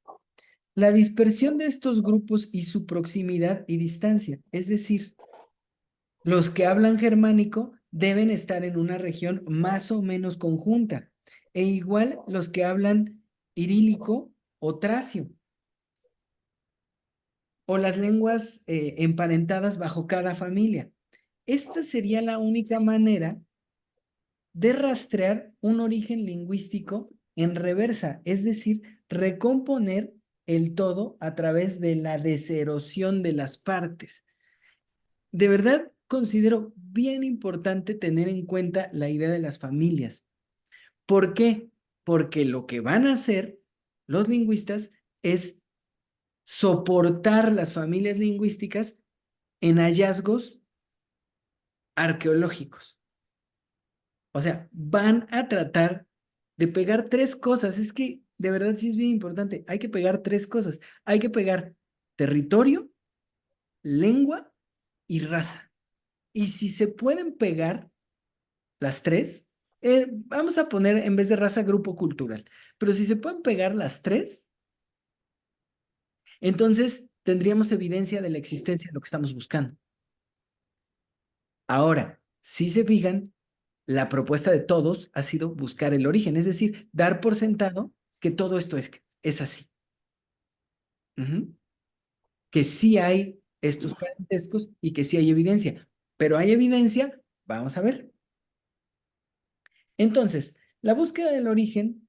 la dispersión de estos grupos y su proximidad y distancia. Es decir, los que hablan germánico deben estar en una región más o menos conjunta, e igual los que hablan irílico o tracio, o las lenguas emparentadas bajo cada familia. Esta sería la única manera de rastrear un origen lingüístico en reversa, es decir, recomponer el todo a través de la deserosión de las partes. De verdad, considero bien importante tener en cuenta la idea de las familias. ¿Por qué? Porque lo que van a hacer los lingüistas es soportar las familias lingüísticas en hallazgos arqueológicos. O sea, van a tratar de pegar tres cosas. Es que de verdad sí es bien importante. Hay que pegar tres cosas. Hay que pegar territorio, lengua y raza. Y si se pueden pegar las tres, vamos a poner en vez de raza grupo cultural. Pero si se pueden pegar las tres, entonces tendríamos evidencia de la existencia de lo que estamos buscando. Ahora, si se fijan, la propuesta de todos ha sido buscar el origen, es decir, dar por sentado que todo esto es así. Ujú. Que sí hay estos parentescos y que sí hay evidencia. Pero hay evidencia, vamos a ver. Entonces, la búsqueda del origen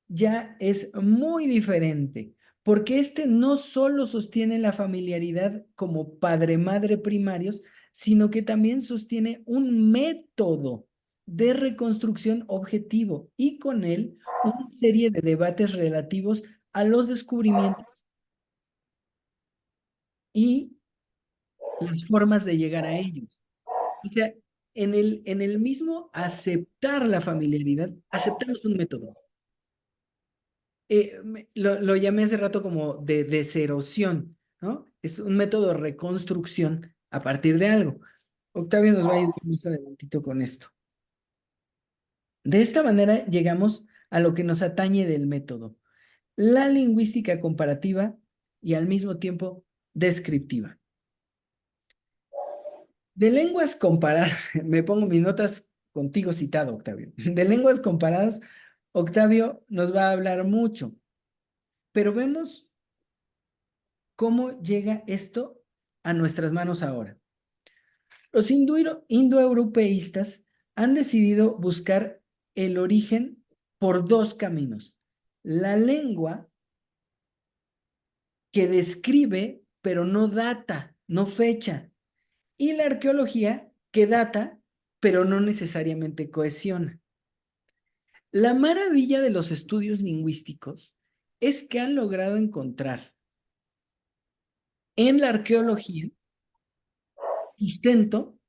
ya es muy diferente, porque este no solo sostiene la familiaridad como padre-madre primarios, sino que también sostiene un método de reconstrucción objetivo y con él una serie de debates relativos a los descubrimientos y las formas de llegar a ellos. O sea, en el mismo aceptar la familiaridad, aceptamos un método. Lo llamé hace rato como de deserosión, ¿no? Es un método de reconstrucción a partir de algo. Octavio nos va a ir más adelantito con esto. De esta manera llegamos a lo que nos atañe del método. La lingüística comparativa y al mismo tiempo descriptiva. De lenguas comparadas, me pongo mis notas contigo citado, Octavio. De lenguas comparadas, Octavio nos va a hablar mucho, pero vemos cómo llega esto a nuestras manos ahora. Los indoeuropeístas han decidido buscar el origen por dos caminos. La lengua que describe, pero no data, no fecha. Y la arqueología que data, pero no necesariamente cohesiona. La maravilla de los estudios lingüísticos es que han logrado encontrar en la arqueología sustento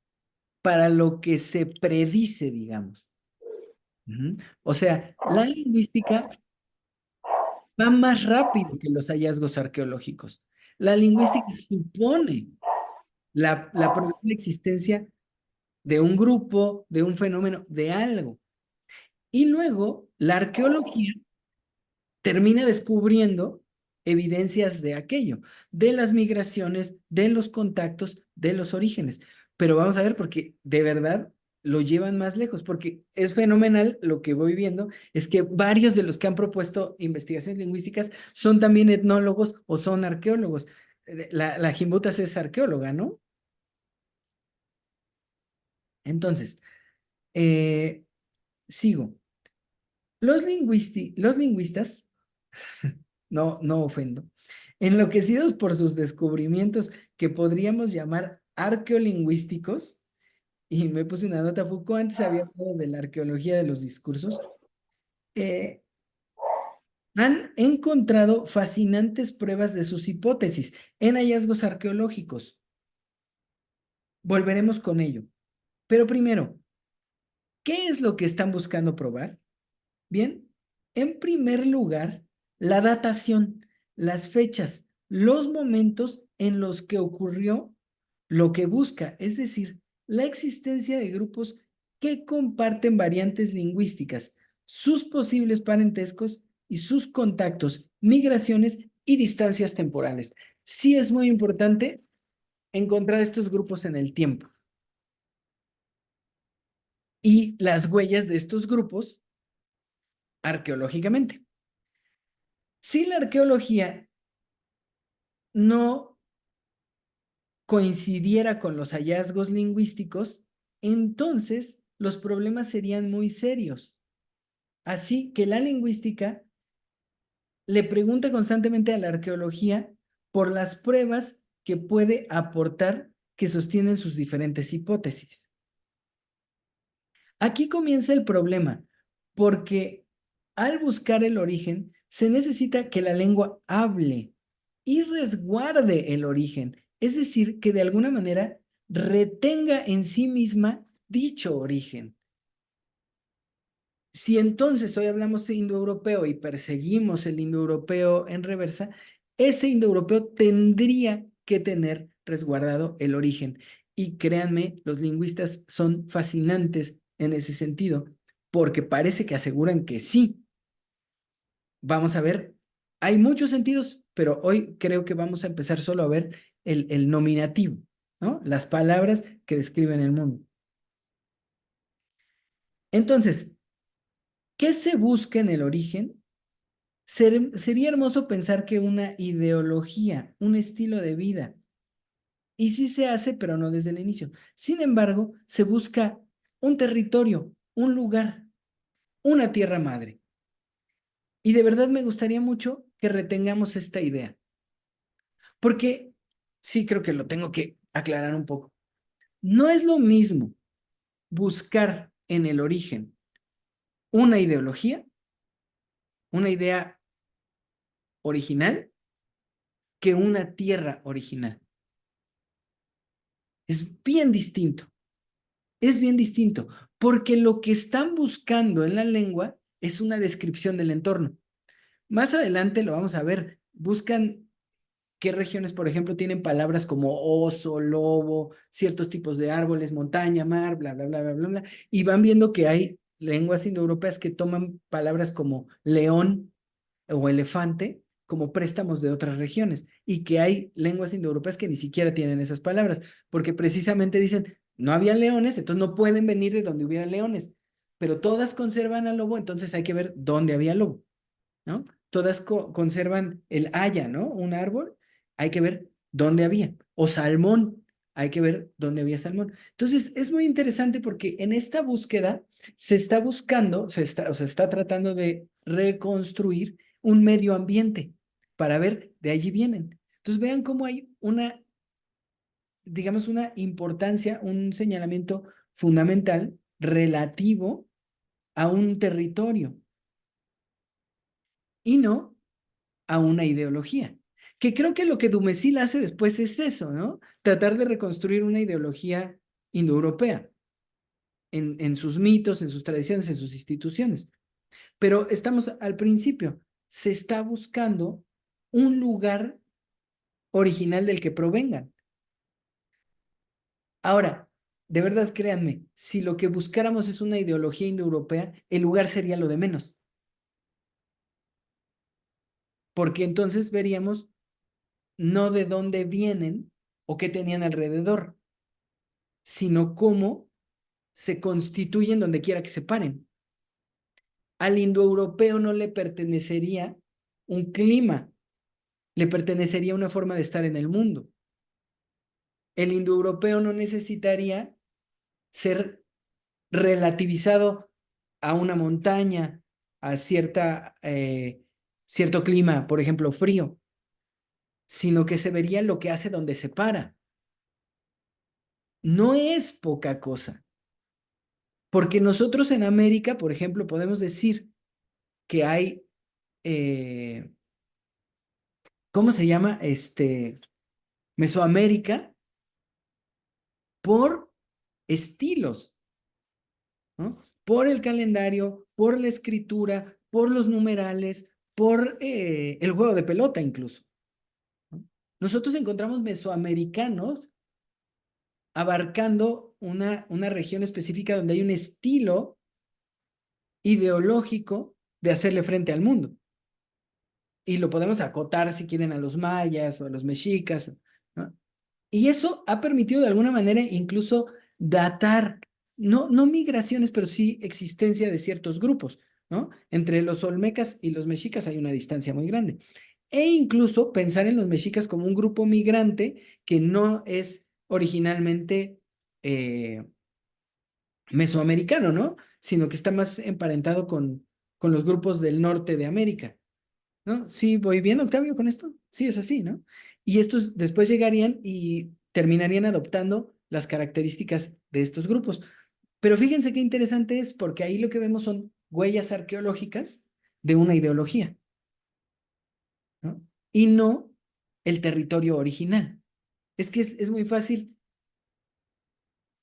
para lo que se predice, digamos. O sea, la lingüística va más rápido que los hallazgos arqueológicos. La lingüística supone la probable existencia de un grupo, de un fenómeno, de algo. Y luego la arqueología termina descubriendo evidencias de aquello, de las migraciones, de los contactos, de los orígenes. Pero vamos a ver, porque de verdad lo llevan más lejos, porque es fenomenal lo que voy viendo, es que varios de los que han propuesto investigaciones lingüísticas son también etnólogos o son arqueólogos. La Gimbutas es arqueóloga, ¿no? Entonces, eh, sigo. Los lingüistas, no ofendo, enloquecidos por sus descubrimientos que podríamos llamar arqueolingüísticos, y me puse una nota, Foucault antes había hablado de la arqueología de los discursos, eh, han encontrado fascinantes pruebas de sus hipótesis en hallazgos arqueológicos. Volveremos con ello. Pero primero, ¿qué es lo que están buscando probar? Bien, en primer lugar, la datación, las fechas, los momentos en los que ocurrió lo que busca, es decir, la existencia de grupos que comparten variantes lingüísticas, sus posibles parentescos y sus contactos, migraciones y distancias temporales. Sí es muy importante encontrar estos grupos en el tiempo y las huellas de estos grupos arqueológicamente. Si la arqueología no coincidiera con los hallazgos lingüísticos, entonces los problemas serían muy serios. Así que la lingüística le pregunta constantemente a la arqueología por las pruebas que puede aportar que sostienen sus diferentes hipótesis. Aquí comienza el problema, porque al buscar el origen, se necesita que la lengua hable y resguarde el origen, es decir, que de alguna manera retenga en sí misma dicho origen. Si entonces hoy hablamos de indoeuropeo y perseguimos el indoeuropeo en reversa, ese indoeuropeo tendría que tener resguardado el origen. Y créanme, los lingüistas son fascinantes en ese sentido, porque parece que aseguran que sí. Vamos a ver, hay muchos sentidos, pero hoy creo que vamos a empezar solo a ver el nominativo, ¿no? Las palabras que describen el mundo. Entonces, ¿qué se busca en el origen? Sería hermoso pensar que una ideología, un estilo de vida, y sí se hace, pero no desde el inicio. Sin embargo, se busca un territorio, un lugar, una tierra madre. Y de verdad me gustaría mucho que retengamos esta idea, porque sí creo que lo tengo que aclarar un poco. No es lo mismo buscar en el origen una ideología, una idea original, que una tierra original. Es bien distinto. Es bien distinto, porque lo que están buscando en la lengua es una descripción del entorno. Más adelante lo vamos a ver. Buscan qué regiones, por ejemplo, tienen palabras como oso, lobo, ciertos tipos de árboles, montaña, mar, bla, bla, bla, bla, bla, bla. Y van viendo que hay lenguas indoeuropeas que toman palabras como león o elefante como préstamos de otras regiones y que hay lenguas indoeuropeas que ni siquiera tienen esas palabras, porque precisamente dicen, no había leones, entonces no pueden venir de donde hubiera leones, pero todas conservan al lobo, entonces hay que ver dónde había lobo, ¿no? Todas conservan el haya, ¿no? Un árbol, hay que ver dónde había. O salmón, hay que ver dónde había salmón. Entonces, es muy interesante porque en esta búsqueda se está buscando, o se está tratando de reconstruir un medio ambiente para ver, de allí vienen. Entonces, vean cómo hay una, digamos, una importancia, un señalamiento fundamental relativo a un territorio y no a una ideología. Que creo que lo que Dumézil hace después es eso, ¿no? Tratar de reconstruir una ideología indoeuropea en sus mitos, en sus tradiciones, en sus instituciones. Pero estamos al principio. Se está buscando un lugar original del que provengan. Ahora, de verdad, créanme, si lo que buscáramos es una ideología indoeuropea, el lugar sería lo de menos. Porque entonces veríamos no de dónde vienen o qué tenían alrededor, sino cómo se constituyen donde quiera que se paren. Al indoeuropeo no le pertenecería un clima, le pertenecería una forma de estar en el mundo. El indoeuropeo no necesitaría ser relativizado a una montaña, a cierto clima, por ejemplo, frío, sino que se vería lo que hace donde se para. No es poca cosa, porque nosotros en América, por ejemplo, podemos decir que hay, eh, ¿cómo se llama? Mesoamérica por estilos, ¿no? Por el calendario, por la escritura, por los numerales, por el juego de pelota incluso, ¿no? Nosotros encontramos mesoamericanos abarcando una región específica donde hay un estilo ideológico de hacerle frente al mundo. Y lo podemos acotar si quieren a los mayas o a los mexicas, ¿no? Y eso ha permitido de alguna manera incluso datar, no migraciones, pero sí existencia de ciertos grupos, ¿no? Entre los olmecas y los mexicas hay una distancia muy grande. E incluso pensar en los mexicas como un grupo migrante que no es originalmente eh, mesoamericano, ¿no? Sino que está más emparentado con los grupos del norte de América, ¿no? Sí, voy bien, Octavio, con esto. Sí, es así, ¿no? Y estos después llegarían y terminarían adoptando las características de estos grupos. Pero fíjense qué interesante es, porque ahí lo que vemos son huellas arqueológicas de una ideología, ¿no? Y no el territorio original. Es que es muy fácil.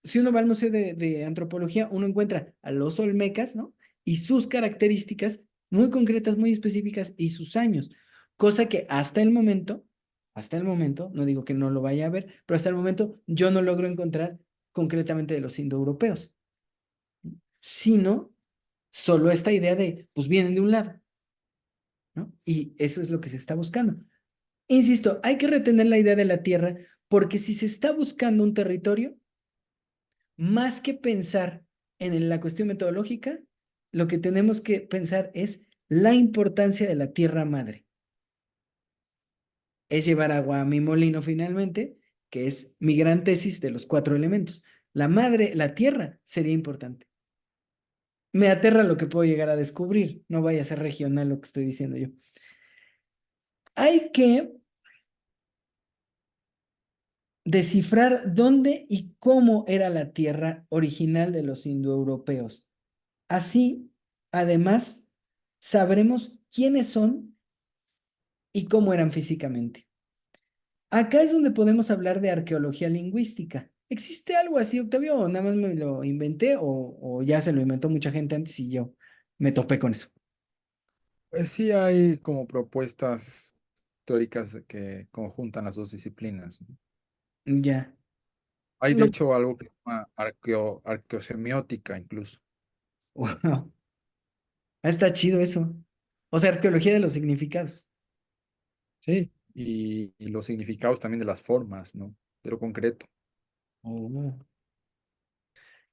Si uno va al Museo de Antropología, uno encuentra a los olmecas, ¿no? Y sus características muy concretas, muy específicas y sus años, cosa que hasta el momento, no digo que no lo vaya a ver, pero hasta el momento yo no logro encontrar concretamente de los indoeuropeos, sino solo esta idea de, pues vienen de un lado, ¿no? Y eso es lo que se está buscando. Insisto, hay que retener la idea de la tierra porque si se está buscando un territorio, más que pensar en la cuestión metodológica, lo que tenemos que pensar es la importancia de la tierra madre. Es llevar agua a mi molino finalmente, que es mi gran tesis de los 4 elementos. La madre, la tierra, sería importante. Me aterra lo que puedo llegar a descubrir. No vaya a ser regional lo que estoy diciendo yo. Hay que descifrar dónde y cómo era la tierra original de los indoeuropeos. Así, además, sabremos quiénes son y cómo eran físicamente. Acá es donde podemos hablar de arqueología lingüística. ¿Existe algo así, Octavio, o nada más me lo inventé o ya se lo inventó mucha gente antes y yo me topé con eso?
Pues sí hay como propuestas teóricas que conjuntan las dos disciplinas, ¿no?
Ya.
Hay de
No.
hecho algo que se llama arqueosemiótica incluso.
Wow. Está chido eso. O sea, arqueología de los significados.
Sí, y los significados también de las formas, ¿no? De lo concreto.
Oh.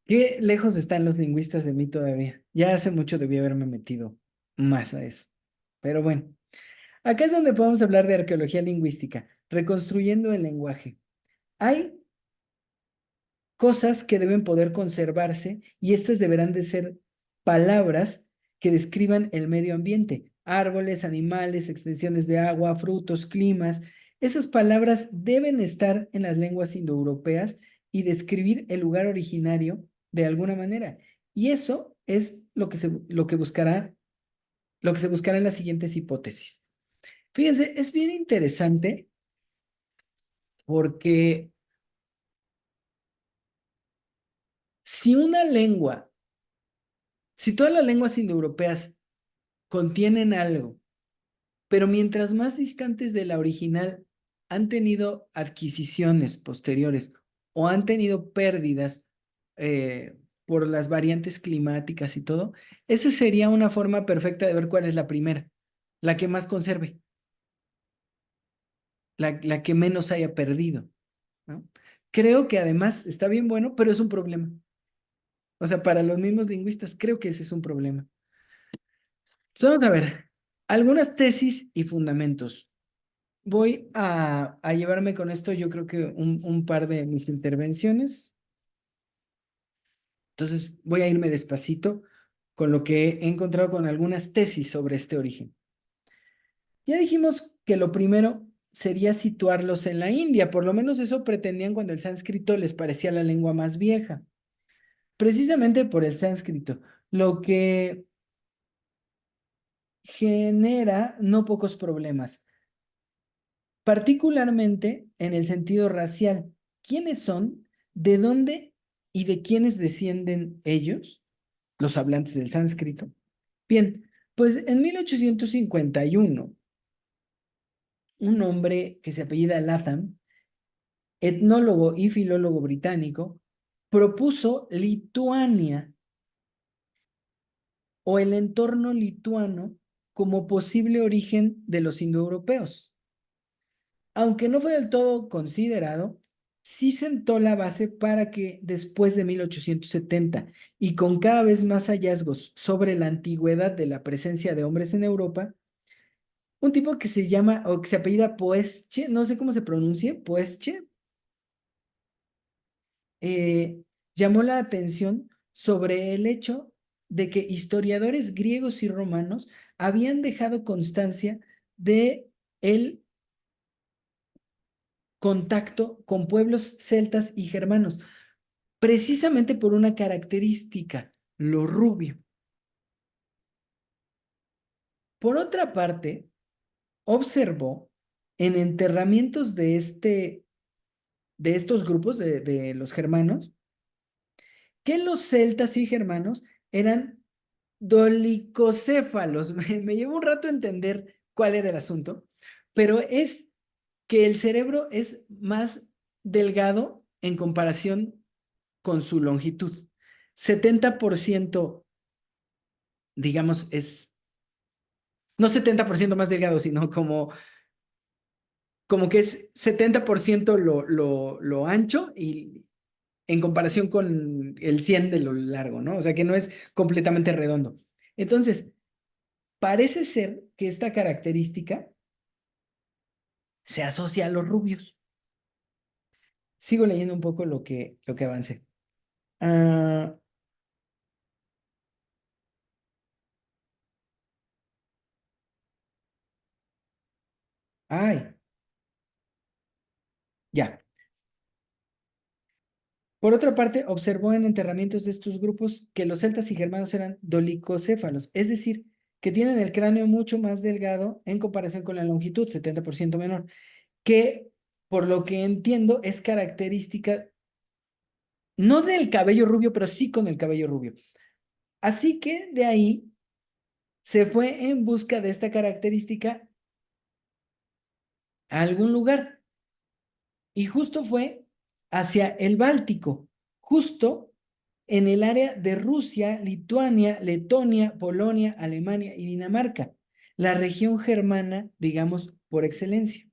Qué lejos están los lingüistas de mí todavía. Ya hace mucho debí haberme metido más a eso. Pero bueno, acá es donde podemos hablar de arqueología lingüística, reconstruyendo el lenguaje. Hay cosas que deben poder conservarse y estas deberán de ser palabras que describan el medio ambiente, árboles, animales, extensiones de agua, frutos, climas. Esas palabras deben estar en las lenguas indoeuropeas y describir el lugar originario de alguna manera. Y eso es lo que se buscará en las siguientes hipótesis. Fíjense, es bien interesante porque si una lengua, si todas las lenguas indoeuropeas contienen algo, pero mientras más distantes de la original han tenido adquisiciones posteriores o han tenido pérdidas por las variantes climáticas y todo, esa sería una forma perfecta de ver cuál es la primera, la que más conserve, la que menos haya perdido, ¿no? Creo que además está bien bueno, pero es un problema. O sea, para los mismos lingüistas, creo que ese es un problema. Entonces, vamos a ver algunas tesis y fundamentos. Voy a llevarme con esto, yo creo que un par de mis intervenciones. Entonces, voy a irme despacito con lo que he encontrado con algunas tesis sobre este origen. Ya dijimos que lo primero sería situarlos en la India, por lo menos eso pretendían cuando el sánscrito les parecía la lengua más vieja. Precisamente por el sánscrito, lo que genera no pocos problemas, particularmente en el sentido racial. ¿Quiénes son? ¿De dónde y de quiénes descienden ellos, los hablantes del sánscrito? Bien, pues en 1851, un hombre que se apellida Latham, etnólogo y filólogo británico, propuso Lituania o el entorno lituano como posible origen de los indoeuropeos. Aunque no fue del todo considerado, sí sentó la base para que después de 1870 y con cada vez más hallazgos sobre la antigüedad de la presencia de hombres en Europa, un tipo que se llama o que se apellida Poesche, no sé cómo se pronuncie, Poesche, eh, llamó la atención sobre el hecho de que historiadores griegos y romanos habían dejado constancia de el contacto con pueblos celtas y germanos, precisamente por una característica, lo rubio. Por otra parte, observó en enterramientos de estos grupos de los germanos que los celtas y germanos eran dolicocéfalos. Me llevó un rato entender cuál era el asunto, pero es que el cerebro es más delgado en comparación con su longitud. 70%, digamos, es, no 70% más delgado, sino como que es 70% lo ancho y en comparación con el 100 de lo largo, ¿no? O sea que no es completamente redondo. Entonces, parece ser que esta característica se asocia a los rubios. Sigo leyendo un poco lo que avancé. Ah, ay, ya. Por otra parte, observó en enterramientos de estos grupos que los celtas y germanos eran dolicocéfalos, es decir, que tienen el cráneo mucho más delgado en comparación con la longitud, 70% menor, que por lo que entiendo es característica no del cabello rubio, pero sí con el cabello rubio. Así que de ahí se fue en busca de esta característica a algún lugar y justo fue hacia el Báltico, justo en el área de Rusia, Lituania, Letonia, Polonia, Alemania y Dinamarca. la región germana, digamos, por excelencia.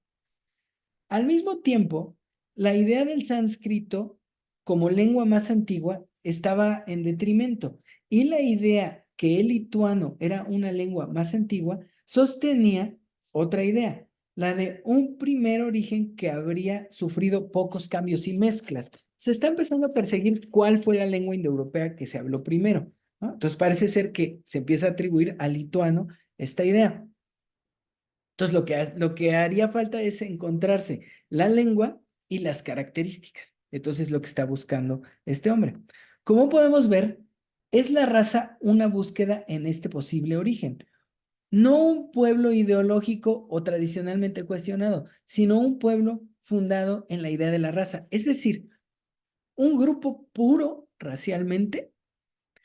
Al mismo tiempo, la idea del sánscrito como lengua más antigua estaba en detrimento y la idea que el lituano era una lengua más antigua sostenía otra idea, la de un primer origen que habría sufrido pocos cambios y mezclas. Se está empezando a perseguir cuál fue la lengua indoeuropea que se habló primero, ¿no? Entonces parece ser que se empieza a atribuir al lituano esta idea. Entonces, lo que haría falta es encontrarse la lengua y las características. Entonces, lo que está buscando este hombre. Como podemos ver, es la raza una búsqueda en este posible origen. No un pueblo ideológico o tradicionalmente cuestionado, sino un pueblo fundado en la idea de la raza. Es decir, un grupo puro racialmente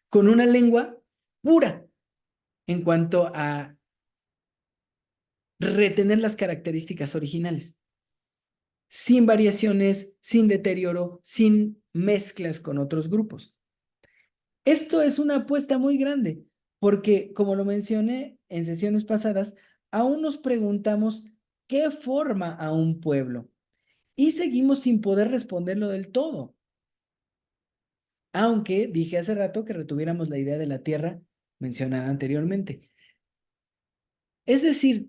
con una lengua pura en cuanto a retener las características originales, sin variaciones, sin deterioro, sin mezclas con otros grupos. Esto es una apuesta muy grande, porque como lo mencioné en sesiones pasadas, aún nos preguntamos qué forma a un pueblo y seguimos sin poder responderlo del todo. Aunque dije hace rato que retuviéramos la idea de la tierra mencionada anteriormente. Es decir,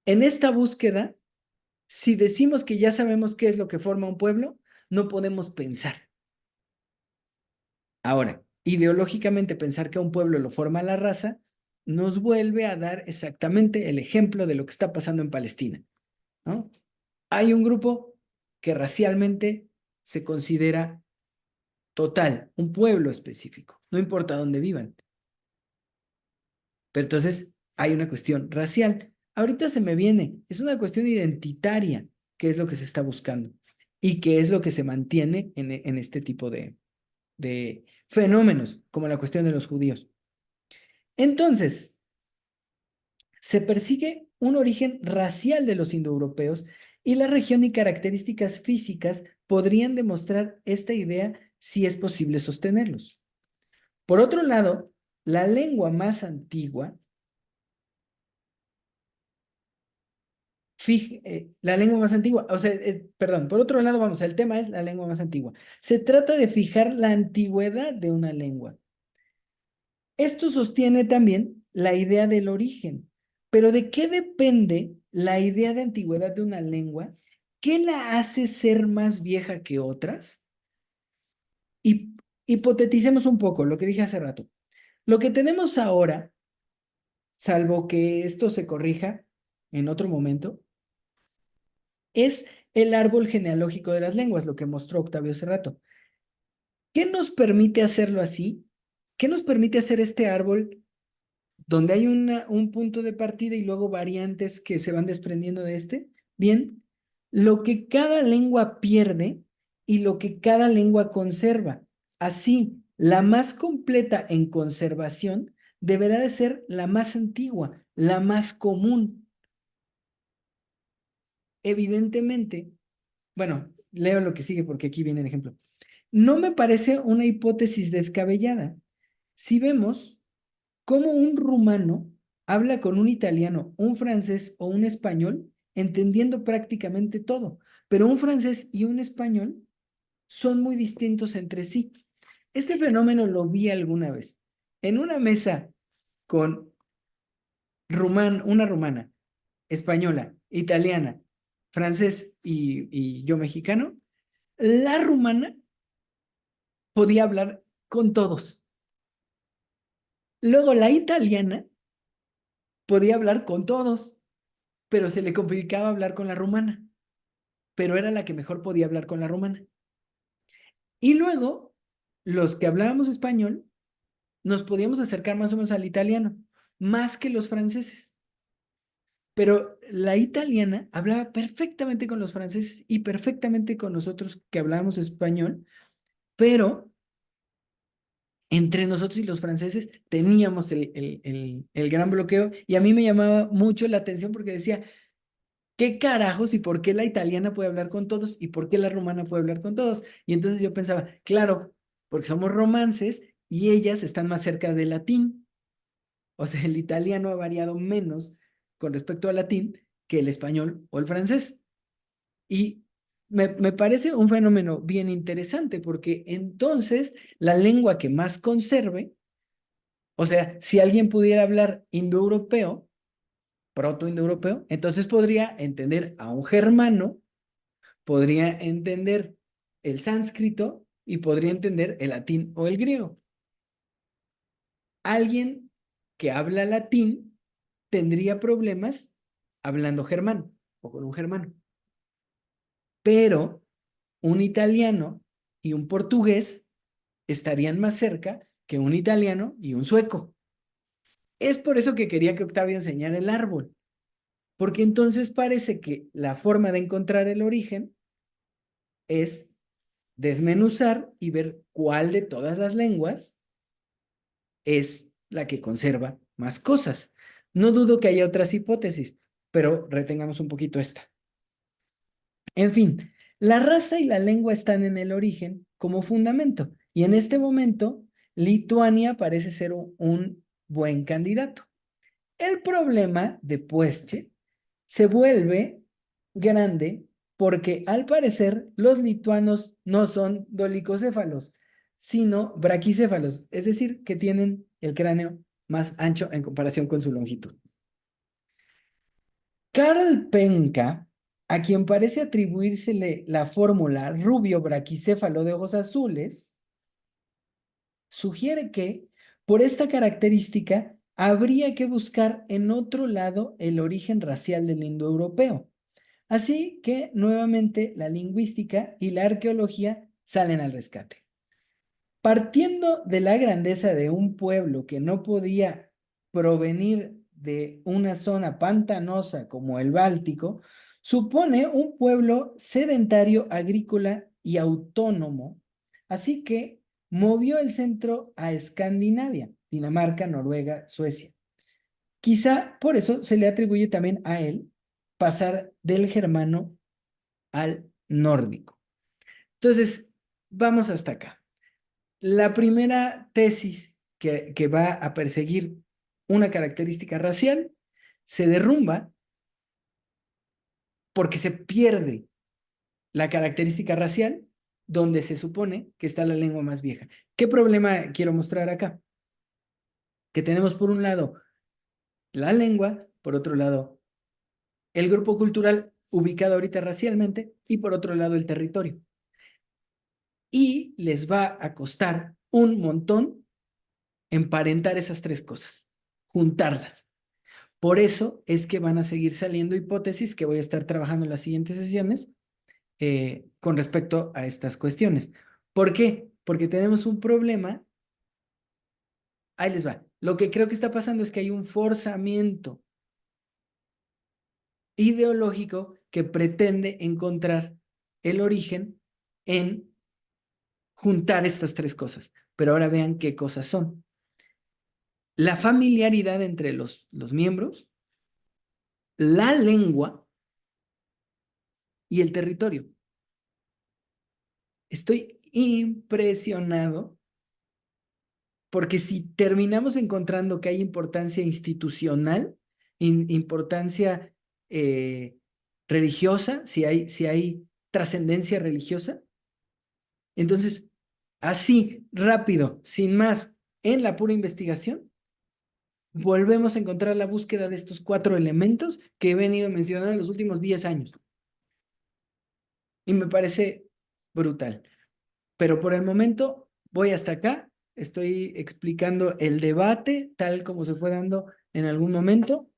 en esta búsqueda, si decimos que ya sabemos qué es lo que forma un pueblo, no podemos pensar. Ahora, ideológicamente pensar que a un pueblo lo forma la raza nos vuelve a dar exactamente el ejemplo de lo que está pasando en Palestina, ¿no? Hay un grupo que racialmente se considera total, un pueblo específico, no importa dónde vivan. Pero entonces hay una cuestión racial. Ahorita se me viene, es una cuestión identitaria, que es lo que se está buscando y que es lo que se mantiene en este tipo de fenómenos, como la cuestión de los judíos. Entonces, se persigue un origen racial de los indoeuropeos y la región y características físicas podrían demostrar esta idea si es posible sostenerlos. Por otro lado, la lengua más antigua, la lengua más antigua, o sea, perdón, por otro lado, vamos, el tema es la lengua más antigua. Se trata de fijar la antigüedad de una lengua. Esto sostiene también la idea del origen. Pero ¿de qué depende la idea de antigüedad de una lengua? ¿Qué la hace ser más vieja que otras? Y hipoteticemos un poco lo que dije hace rato. Lo que tenemos ahora, salvo que esto se corrija en otro momento, es el árbol genealógico de las lenguas, lo que mostró Octavio hace rato. ¿Qué nos permite hacerlo así? ¿Qué nos permite hacer este árbol donde hay un punto de partida y luego variantes que se van desprendiendo de este? Bien, lo que cada lengua pierde y lo que cada lengua conserva. Así, la más completa en conservación deberá de ser la más antigua, la más común. Evidentemente, bueno, leo lo que sigue porque aquí viene el ejemplo. No me parece una hipótesis descabellada. Si vemos cómo un rumano habla con un italiano, un francés o un español, entendiendo prácticamente todo, pero un francés y un español son muy distintos entre sí. Este fenómeno lo vi alguna vez en una mesa con una rumana, española, italiana, francés y yo mexicano. La rumana podía hablar con todos. Luego la italiana podía hablar con todos, pero se le complicaba hablar con la rumana, pero era la que mejor podía hablar con la rumana. Y luego, los que hablábamos español, nos podíamos acercar más o menos al italiano, más que los franceses. Pero la italiana hablaba perfectamente con los franceses y perfectamente con nosotros que hablábamos español, pero entre nosotros y los franceses teníamos el gran bloqueo y a mí me llamaba mucho la atención porque decía, ¿qué carajos y por qué la italiana puede hablar con todos y por qué la rumana puede hablar con todos? Y entonces yo pensaba, claro, porque somos romances y ellas están más cerca del latín. O sea, el italiano ha variado menos con respecto al latín que el español o el francés. Y me parece un fenómeno bien interesante porque entonces la lengua que más conserve, o sea, si alguien pudiera hablar indoeuropeo, proto-indoeuropeo, entonces podría entender a un germano, podría entender el sánscrito y podría entender el latín o el griego. Alguien que habla latín tendría problemas hablando germano o con un germano, pero un italiano y un portugués estarían más cerca que un italiano y un sueco. Es por eso que quería que Octavio enseñara el árbol, porque entonces parece que la forma de encontrar el origen es desmenuzar y ver cuál de todas las lenguas es la que conserva más cosas. No dudo que haya otras hipótesis, pero retengamos un poquito esta. En fin, la raza y la lengua están en el origen como fundamento, y en este momento Lituania parece ser un buen candidato. El problema de Puesche se vuelve grande porque al parecer los lituanos no son dolicocéfalos, sino braquicéfalos, es decir, que tienen el cráneo más ancho en comparación con su longitud. Karl Penka, a quien parece atribuírsele la fórmula rubio braquicéfalo de ojos azules, sugiere que, por esta característica, habría que buscar en otro lado el origen racial del indoeuropeo. Así que, nuevamente, la lingüística y la arqueología salen al rescate. Partiendo de la grandeza de un pueblo que no podía provenir de una zona pantanosa como el Báltico, supone un pueblo sedentario, agrícola y autónomo, así que movió el centro a Escandinavia, Dinamarca, Noruega, Suecia. Quizá por eso se le atribuye también a él pasar del germano al nórdico. Entonces, vamos hasta acá. La primera tesis que va a perseguir una característica racial se derrumba porque se pierde la característica racial donde se supone que está la lengua más vieja. ¿Qué problema quiero mostrar acá? Que tenemos por un lado la lengua, por otro lado el grupo cultural ubicado ahorita racialmente y por otro lado el territorio. Y les va a costar un montón emparentar esas tres cosas, juntarlas. Por eso es que van a seguir saliendo hipótesis que voy a estar trabajando en las siguientes sesiones con respecto a estas cuestiones. ¿Por qué? Porque tenemos un problema. Ahí les va. Lo que creo que está pasando es que hay un forzamiento ideológico que pretende encontrar el origen en juntar estas tres cosas. Pero ahora vean qué cosas son. La familiaridad entre los miembros, la lengua y el territorio. Estoy impresionado porque si terminamos encontrando que hay importancia institucional, importancia eh, religiosa, si hay trascendencia religiosa, entonces, así, rápido, sin más, en la pura investigación, volvemos a encontrar la búsqueda de estos cuatro elementos que he venido mencionando en los últimos 10 años. Y me parece brutal. Pero por el momento voy hasta acá. Estoy explicando el debate tal como se fue dando en algún momento.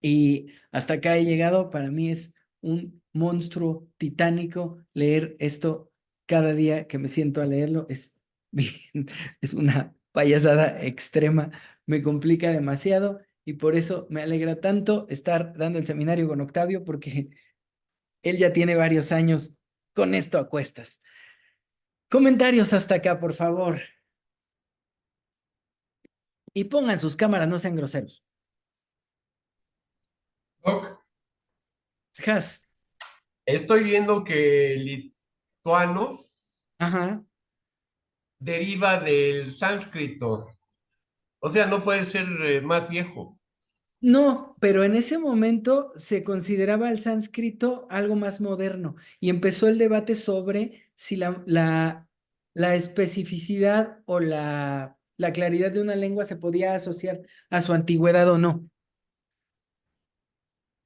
Y hasta acá he llegado. Para mí es un monstruo titánico leer esto cada día que me siento a leerlo. Es una payasada extrema. Me complica demasiado y por eso me alegra tanto estar dando el seminario con Octavio porque él ya tiene varios años con esto a cuestas. Comentarios hasta acá, por favor. Y pongan sus cámaras, no sean groseros.
Doc,
Has.
estoy viendo que el lituano
Ajá.
deriva del sánscrito. O sea, no puede ser más viejo.
No, pero en ese momento se consideraba el sánscrito algo más moderno y empezó el debate sobre si la especificidad o la claridad de una lengua se podía asociar a su antigüedad o no.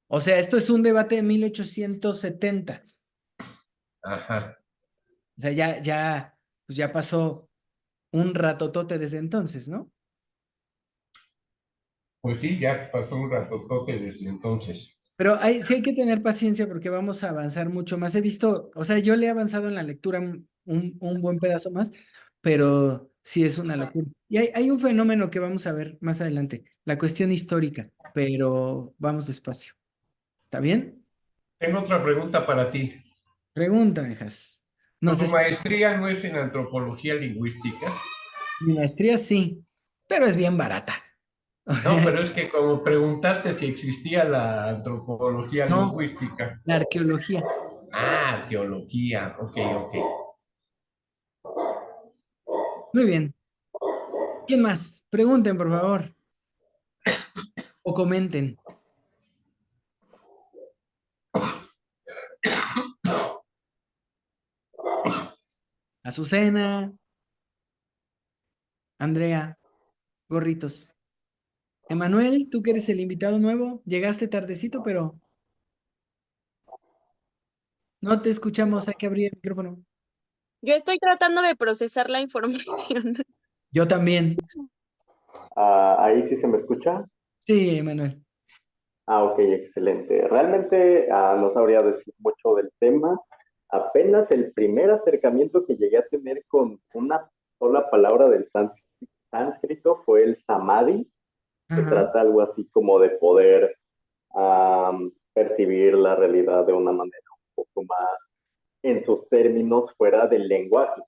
O sea, esto es un debate de 1870.
Ajá.
O sea, pues ya pasó un ratotote desde entonces, ¿no?
Pues sí, ya pasó un ratotote desde entonces.
Pero sí hay que tener paciencia porque vamos a avanzar mucho más. He visto, o sea, yo le he avanzado en la lectura un buen pedazo más, pero sí es una locura. Y hay un fenómeno que vamos a ver más adelante, la cuestión histórica, pero vamos despacio. ¿Está bien?
Tengo otra pregunta para ti.
Pregunta, hijas. No
¿Tu
sé si
maestría no es en antropología lingüística?
mi maestría sí, pero es bien barata.
No, pero es que como preguntaste si existía la antropología
No,
lingüística.
la arqueología.
Ah, arqueología. Ok, ok.
Muy bien. ¿Quién más? Pregunten, por favor, o comenten. Azucena, Andrea, gorritos. Emanuel, tú que eres el invitado nuevo, llegaste tardecito, pero no te escuchamos, hay que abrir el micrófono.
Yo estoy tratando de procesar la información.
Yo también.
Ahí sí se me escucha.
Sí, Emanuel.
Ok, excelente. Realmente no sabría decir mucho del tema. Apenas el primer acercamiento que llegué a tener con una sola palabra del sánscrito fue el samadhi, que
Ajá.
trata algo así como de poder percibir la realidad de una manera un poco más en sus términos fuera del lenguaje,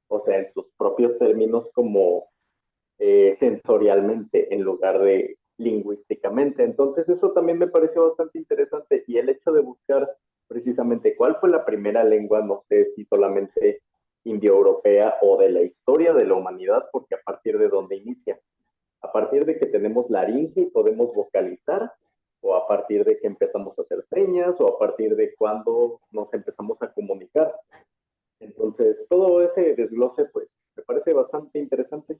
o sea, en sus propios términos como sensorialmente en lugar de lingüísticamente. Entonces eso también me pareció bastante interesante y el hecho de buscar precisamente cuál fue la primera lengua, no sé si solamente indoeuropea o de la historia de la humanidad, porque a partir de donde inicia, a partir de que tenemos laringe y podemos vocalizar, o a partir de que empezamos a hacer señas, o a partir de cuando nos empezamos a comunicar. Entonces, todo ese desglose, pues, me parece bastante interesante.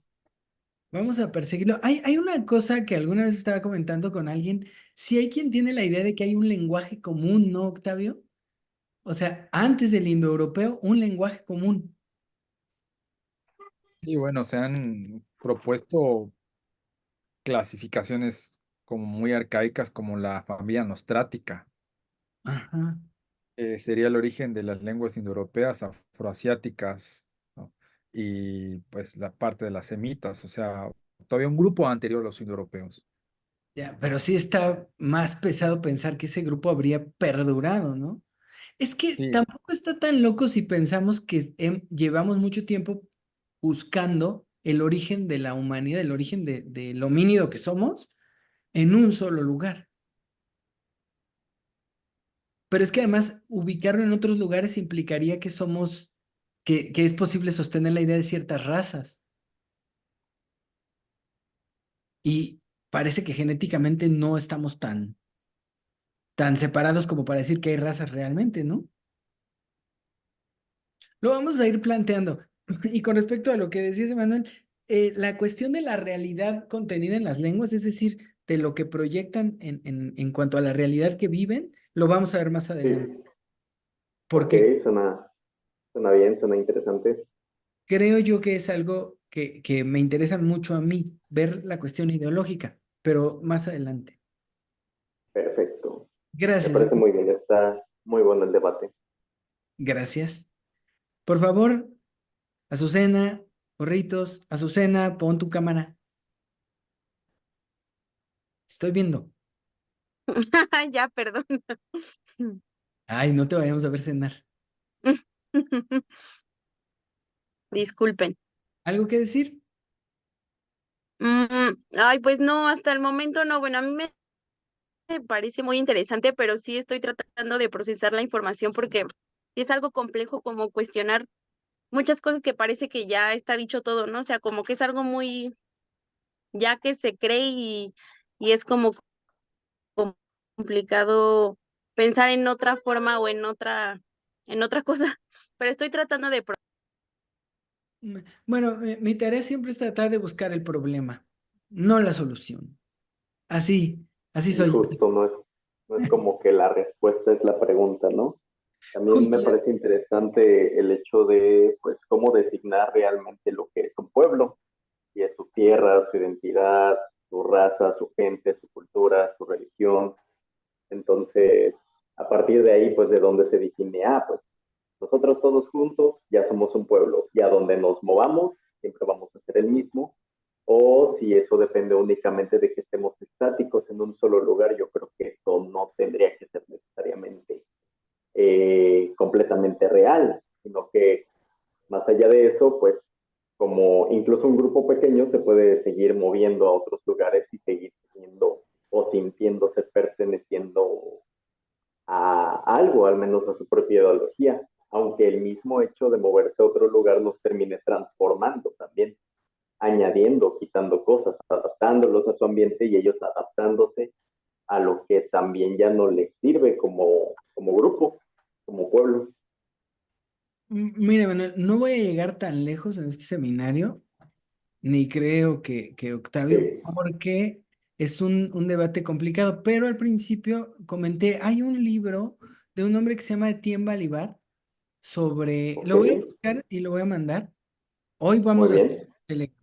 Vamos a perseguirlo. Hay una cosa que alguna vez estaba comentando con alguien. Si hay quien tiene la idea de que hay un lenguaje común, ¿no, Octavio? O sea, antes del indoeuropeo, un lenguaje común.
Y bueno, se han propuesto clasificaciones como muy arcaicas como la familia nostrática.
Ajá.
Sería el origen de las lenguas indoeuropeas, afroasiáticas, ¿no? Y pues la parte de las semitas, o sea, todavía un grupo anterior a los indoeuropeos.
Ya, pero sí está más pesado pensar que ese grupo habría perdurado, ¿no? Es que
Sí,
tampoco está tan loco si pensamos que llevamos mucho tiempo buscando el origen de la humanidad, el origen del homínido que somos en un solo lugar. Pero es que además ubicarlo en otros lugares implicaría que que es posible sostener la idea de ciertas razas. Y parece que genéticamente no estamos tan separados como para decir que hay razas realmente, ¿no? Lo vamos a ir planteando. Y con respecto a lo que decías, Emanuel, la cuestión de la realidad contenida en las lenguas, es decir, de lo que proyectan en cuanto a la realidad que viven, lo vamos a ver más adelante.
Sí, ok,
Porque
suena bien, suena interesante.
creo yo que es algo que me interesa mucho a mí, ver la cuestión ideológica, pero más adelante.
Perfecto. Me
Gracias,
parece muy bien, está muy bueno el debate.
gracias. Por favor, Azucena, Corritos, Azucena, pon tu cámara. Estoy viendo.
Ya, perdón.
Ay, no te vayamos a ver cenar.
Disculpen.
¿Algo que decir?
Ay, pues no, hasta el momento no. Bueno, a mí me parece muy interesante, pero sí estoy tratando de procesar la información porque es algo complejo como cuestionar muchas cosas que parece que ya está dicho todo, ¿no? O sea, como que es algo muy, ya que se cree y es como complicado pensar en otra forma o en otra cosa, pero estoy tratando de...
Bueno, mi tarea siempre es tratar de buscar el problema, no la solución. Así
Y
soy.
justo no es como que la respuesta es la pregunta, ¿no? También me
Justo,
parece interesante el hecho de, pues, cómo designar realmente lo que es un pueblo, y es su tierra, su identidad, su raza, su gente, su cultura, su religión. Entonces, a partir de ahí, pues, de dónde se define, pues, nosotros todos juntos ya somos un pueblo, y a donde nos movamos, siempre vamos a ser el mismo, o si eso depende únicamente de que estemos estáticos en un solo lugar, yo creo que eso no tendría que ser necesariamente completamente real, sino que más allá de eso, pues como incluso un grupo pequeño se puede seguir moviendo a otros lugares y seguir siendo o sintiéndose perteneciendo a algo, al menos a su propia ideología, aunque el mismo hecho de moverse a otro lugar nos termine transformando también, añadiendo, quitando cosas, adaptándolos a su ambiente y ellos adaptándose a lo que también ya no les sirve como grupo, como pueblo.
mire, Manuel, no voy a llegar tan lejos en este seminario, ni creo que Octavio,
Sí,
porque es un debate complicado, pero al principio comenté, hay un libro de un hombre que se llama Etienne Balibar sobre,
ok,
lo voy a buscar y lo voy a mandar. Hoy
muy
vamos a hacer
bien,
este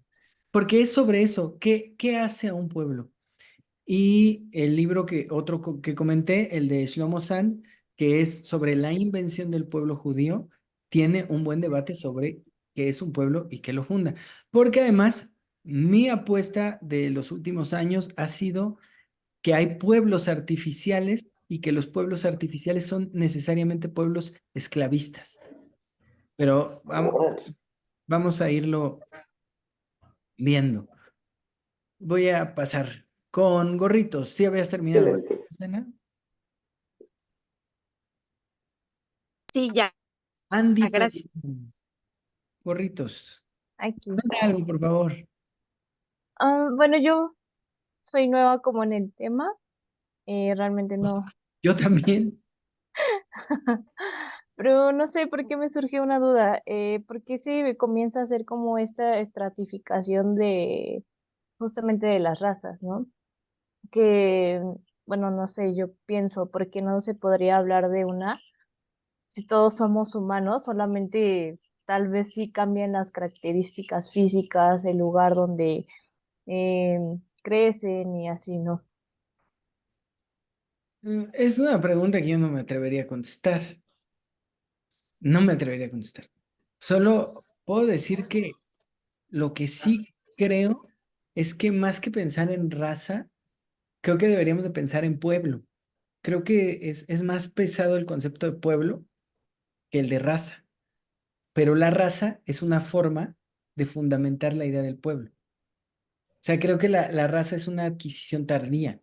porque es sobre eso, ¿qué hace a un pueblo? Y el libro que comenté, el de Shlomo San, que es sobre la invención del pueblo judío, tiene un buen debate sobre qué es un pueblo y qué lo funda. Porque además, mi apuesta de los últimos años ha sido que hay pueblos artificiales y que los pueblos artificiales son necesariamente pueblos esclavistas. Pero
órale,
vamos a irlo viendo. Voy a pasar con gorritos. ¿Sí habías terminado, ¿verdad,
excelente.
Susana?
Sí, ya,
Andy
gracias.
Padilla, gorritos.
Aquí
Manda
está.
algo, por favor.
Bueno, yo soy nueva como en el tema, realmente no,
Yo también.
pero no sé por qué me surgió una duda, ¿por qué se comienza a hacer como esta estratificación de justamente de las razas, ¿no? Que, bueno, no sé, yo pienso, ¿por qué no se podría hablar de una? Si todos somos humanos, solamente tal vez sí cambian las características físicas, el lugar donde crecen y así, ¿no?
Es una pregunta que yo no me atrevería a contestar. No me atrevería a contestar. Solo puedo decir que lo que sí creo es que más que pensar en raza, creo que deberíamos de pensar en pueblo. Creo que es más pesado el concepto de pueblo que el de raza. Pero la raza es una forma de fundamentar la idea del pueblo. O sea, creo que la raza es una adquisición tardía.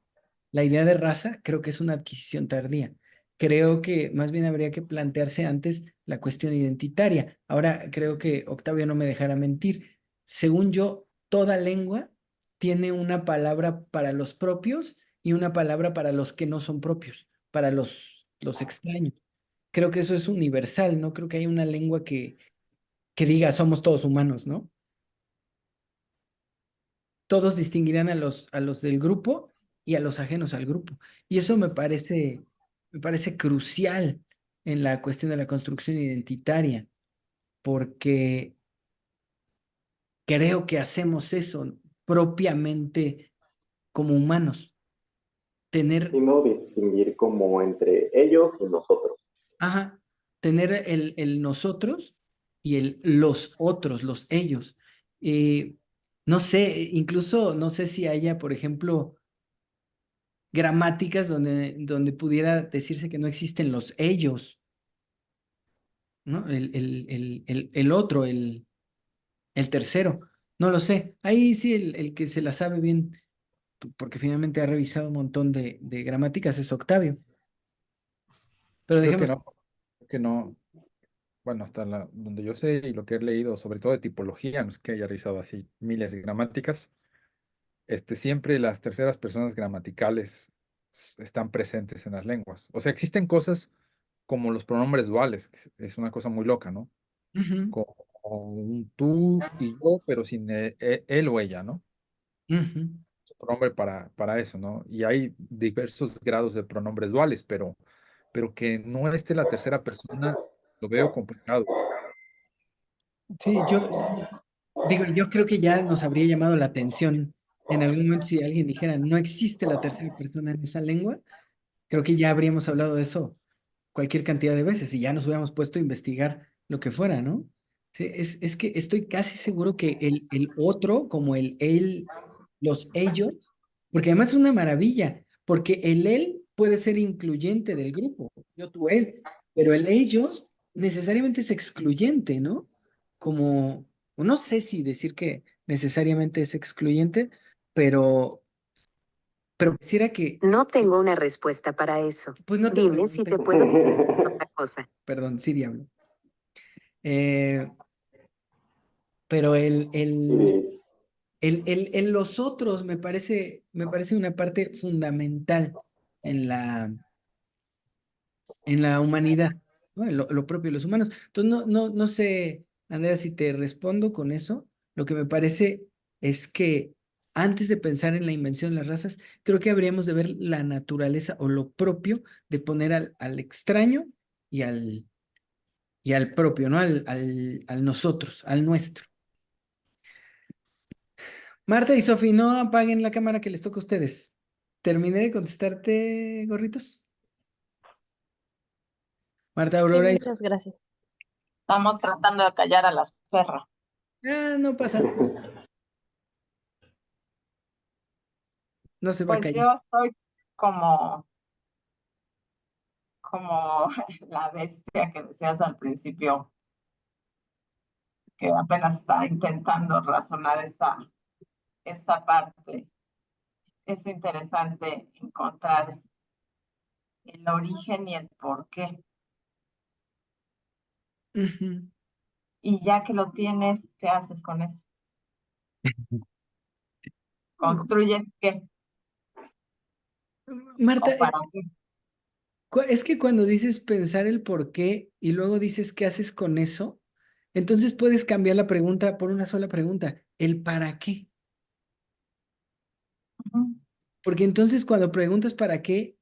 La idea de raza creo que es una adquisición tardía. Creo que más bien habría que plantearse antes la cuestión identitaria. Ahora, creo que Octavio no me dejará mentir. Según yo, toda lengua tiene una palabra para los propios y una palabra para los que no son propios, para los extraños. Creo que eso es universal, no creo que haya una lengua que diga somos todos humanos, ¿no? Todos distinguirán a los del grupo y a los ajenos al grupo. Y eso me parece crucial en la cuestión de la construcción identitaria, porque creo que hacemos eso propiamente como humanos, tener,
Sino distinguir como entre ellos y nosotros.
ajá, tener el nosotros y el los otros, los ellos. Eh, no sé, incluso no sé si haya, por ejemplo, gramáticas donde pudiera decirse que no existen los ellos, ¿no? El otro, el tercero. No lo sé. Ahí sí el que se la sabe bien, porque finalmente ha revisado un montón de gramáticas, es Octavio. Pero
Creo que
dejemos,
no, creo que no. Bueno, hasta donde yo sé y lo que he leído, sobre todo de tipología, no es que haya revisado así miles de gramáticas, siempre las terceras personas gramaticales están presentes en las lenguas. O sea, existen cosas como los pronombres duales, que es una cosa muy loca, ¿no?
Ujú,
Como un tú y yo, pero sin él o ella, ¿no?
ujú.
Es un pronombre para eso, ¿no? Y hay diversos grados de pronombres duales, pero que no esté la tercera persona, lo veo complicado.
Sí, yo creo que ya nos habría llamado la atención en algún momento si alguien dijera, no existe la tercera persona en esa lengua, creo que ya habríamos hablado de eso cualquier cantidad de veces y ya nos hubiéramos puesto a investigar lo que fuera, ¿no? Sí, es que estoy casi seguro que el otro, como el él, los ellos, porque además es una maravilla, porque el él puede ser incluyente del grupo, yo, tú, él, pero el ellos necesariamente es excluyente, ¿no? Como, no sé si decir que necesariamente es excluyente, pero, pero quisiera
No tengo una respuesta para eso.
pues no te
Dime si
pregunté,
te puedo otra cosa.
perdón, sí, diablo. Eh, pero
Iris.
los otros me parece una parte fundamental en en la humanidad, ¿no? En lo propio de los humanos. Entonces, no sé, Andrea, si te respondo con eso, lo que me parece es que antes de pensar en la invención de las razas, creo que habríamos de ver la naturaleza o lo propio de poner al extraño y y al propio, ¿no? Al nosotros, al nuestro. Marta y Sofi, no apaguen la cámara que les toca a ustedes. ¿Terminé de contestarte, gorritos? Marta,
Sí,
Aurora y...
muchas gracias.
Estamos tratando de callar a las perras.
Ah, no pasa nada, no se va a
Pues
callar.
yo estoy como, como la bestia que decías al principio, que apenas está intentando razonar esta parte. Es interesante encontrar el origen y el porqué.
Ujú.
Y ya que lo tienes, ¿qué haces con eso? ¿Construyes qué?
Marta,
¿O para qué?
es que cuando dices pensar el por qué y luego dices qué haces con eso, entonces puedes cambiar la pregunta por una sola pregunta, el para qué.
Ujú,
Porque entonces cuando preguntas para qué,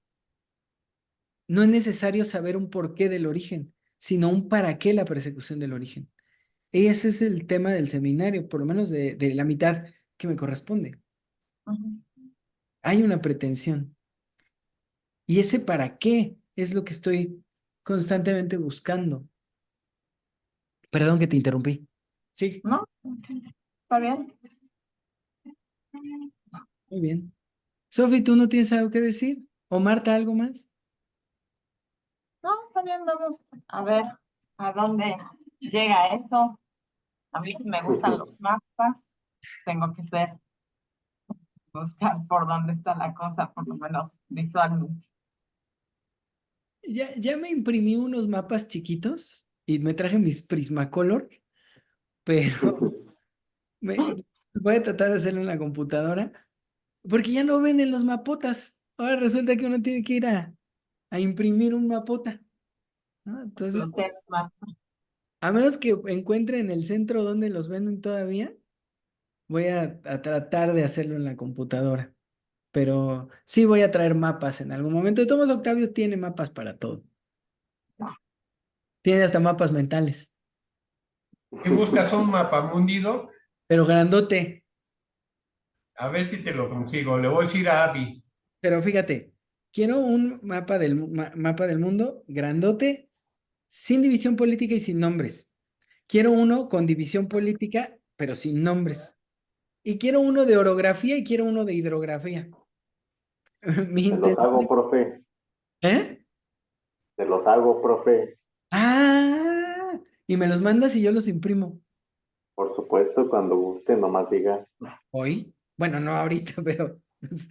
no es necesario saber un porqué del origen, sino un para qué la persecución del origen. Y ese es el tema del seminario, por lo menos de la mitad que me corresponde.
ujú.
Hay una pretensión. Y ese para qué es lo que estoy constantemente buscando. Perdón que te interrumpí. Sí,
¿No? ¿Está bien?
muy bien. Sofi, ¿tú no tienes algo que decir? ¿O Marta, algo más?
No, está bien, vamos a ver a dónde llega eso. A mí sí me gustan los mapas. Tengo que buscar por dónde está la cosa, por lo menos visualmente.
Ya me imprimí unos mapas chiquitos y me traje mis Prismacolor, pero voy a tratar de hacerlo en la computadora porque ya no venden los mapotas. Ahora resulta que uno tiene que ir a imprimir un mapota, ¿no?
No
Entonces,
tienes mapa.
a menos que encuentre en el centro donde los venden todavía, voy a tratar de hacerlo en la computadora. Pero sí voy a traer mapas en algún momento. De todos modos, Octavio tiene mapas para todo. Tiene hasta mapas mentales,
Y buscas un mapamundi, Doc,
pero grandote.
a ver si te lo consigo. Le voy a decir a Abby.
Pero fíjate, quiero un mapa del mundo grandote, sin división política y sin nombres. Quiero uno con división política, pero sin nombres. Y quiero uno de orografía y quiero uno de hidrografía. Mi
Te los hago,
intención.
profe.
¿Eh?
Te los hago, profe.
Ah, y me los mandas y yo los imprimo.
Por supuesto, cuando guste, nomás diga.
¿Hoy? Bueno, no ahorita, pero pues,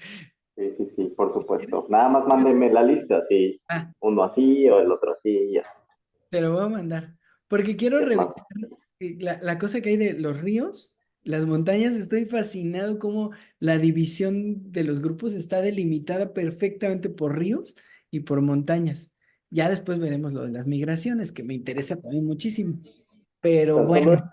Sí, sí, sí, por
si quieres.
supuesto. Nada más mándenme la lista, sí.
Ah,
Uno así o el otro así, y ya.
te lo voy a mandar. Porque quiero
Es más,
revisar la cosa que hay de los ríos Las montañas, estoy fascinado cómo la división de los grupos está delimitada perfectamente por ríos y por montañas. Ya después veremos lo de las migraciones, que me interesa también muchísimo. Pero
Tan solo
bueno,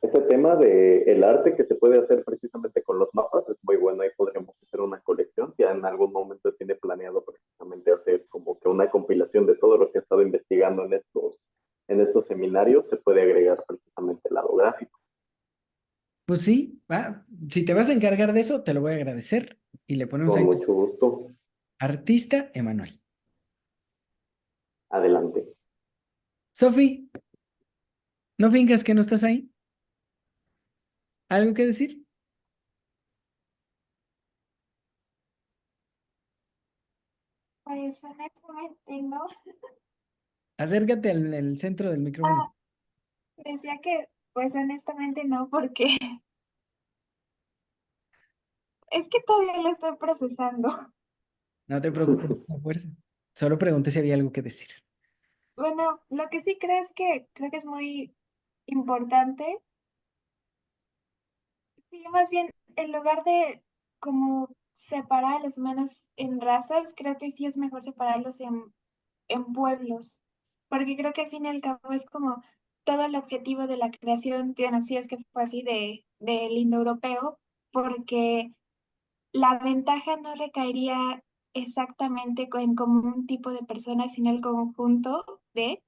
este tema de el arte que se puede hacer precisamente con los mapas es muy bueno. Ahí podríamos hacer una colección. Si en algún momento tiene planeado precisamente hacer como que una compilación de todo lo que he estado investigando en estos seminarios, se puede agregar precisamente el lado gráfico.
pues sí, si te vas a encargar de eso, te lo voy a agradecer. Y le ponemos
Con
ahí
mucho gusto.
artista Emanuel.
Adelante.
Sofi, ¿no fingas que no estás ahí? ¿Algo que decir?
Pues honestamente no.
Acércate al centro del micrófono.
Ah, decía que pues honestamente no, porque es que todavía lo estoy procesando.
No te preocupes, no fuerza. Solo pregunté si había algo que decir.
Bueno, lo que sí creo es que creo que es muy importante. Sí, más bien, en lugar de como separar a los humanos en razas, creo que sí es mejor separarlos en pueblos, porque creo que al fin y al cabo es como todo el objetivo de la creación, bueno, sí es que fue así del indoeuropeo, porque la ventaja no recaería exactamente en como un tipo de personas, sino el conjunto de,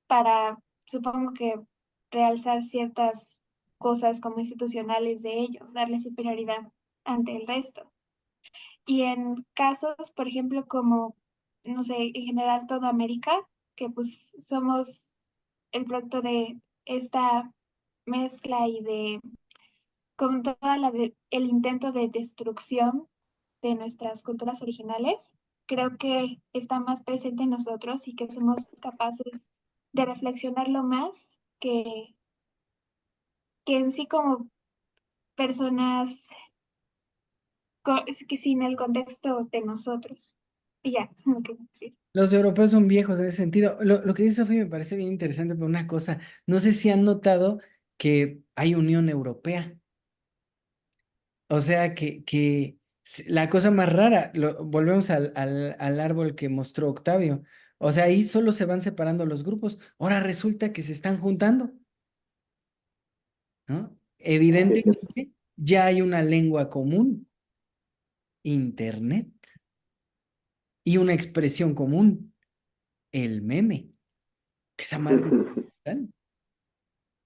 para, supongo que realzar ciertas cosas como institucionales de ellos, darle superioridad ante el resto. Y en casos, por ejemplo, como, no sé, en general toda América, que pues somos el producto de esta mezcla y de, con toda el intento de destrucción de nuestras culturas originales, creo que está más presente en nosotros y que somos capaces de reflexionarlo más que en sí como personas que sin el contexto de nosotros. Y ya, es lo que decir.
Los europeos son viejos en ese sentido. Lo que dice Sofía me parece bien interesante, pero una cosa, no sé si han notado que hay Unión Europea. O sea que la cosa más rara, volvemos al árbol que mostró Octavio. O sea, ahí solo se van separando los grupos. Ahora resulta que se están juntando, ¿no?
Así es.
Evidentemente, ya hay una lengua común, Internet, y una expresión común, el meme. Que esa madre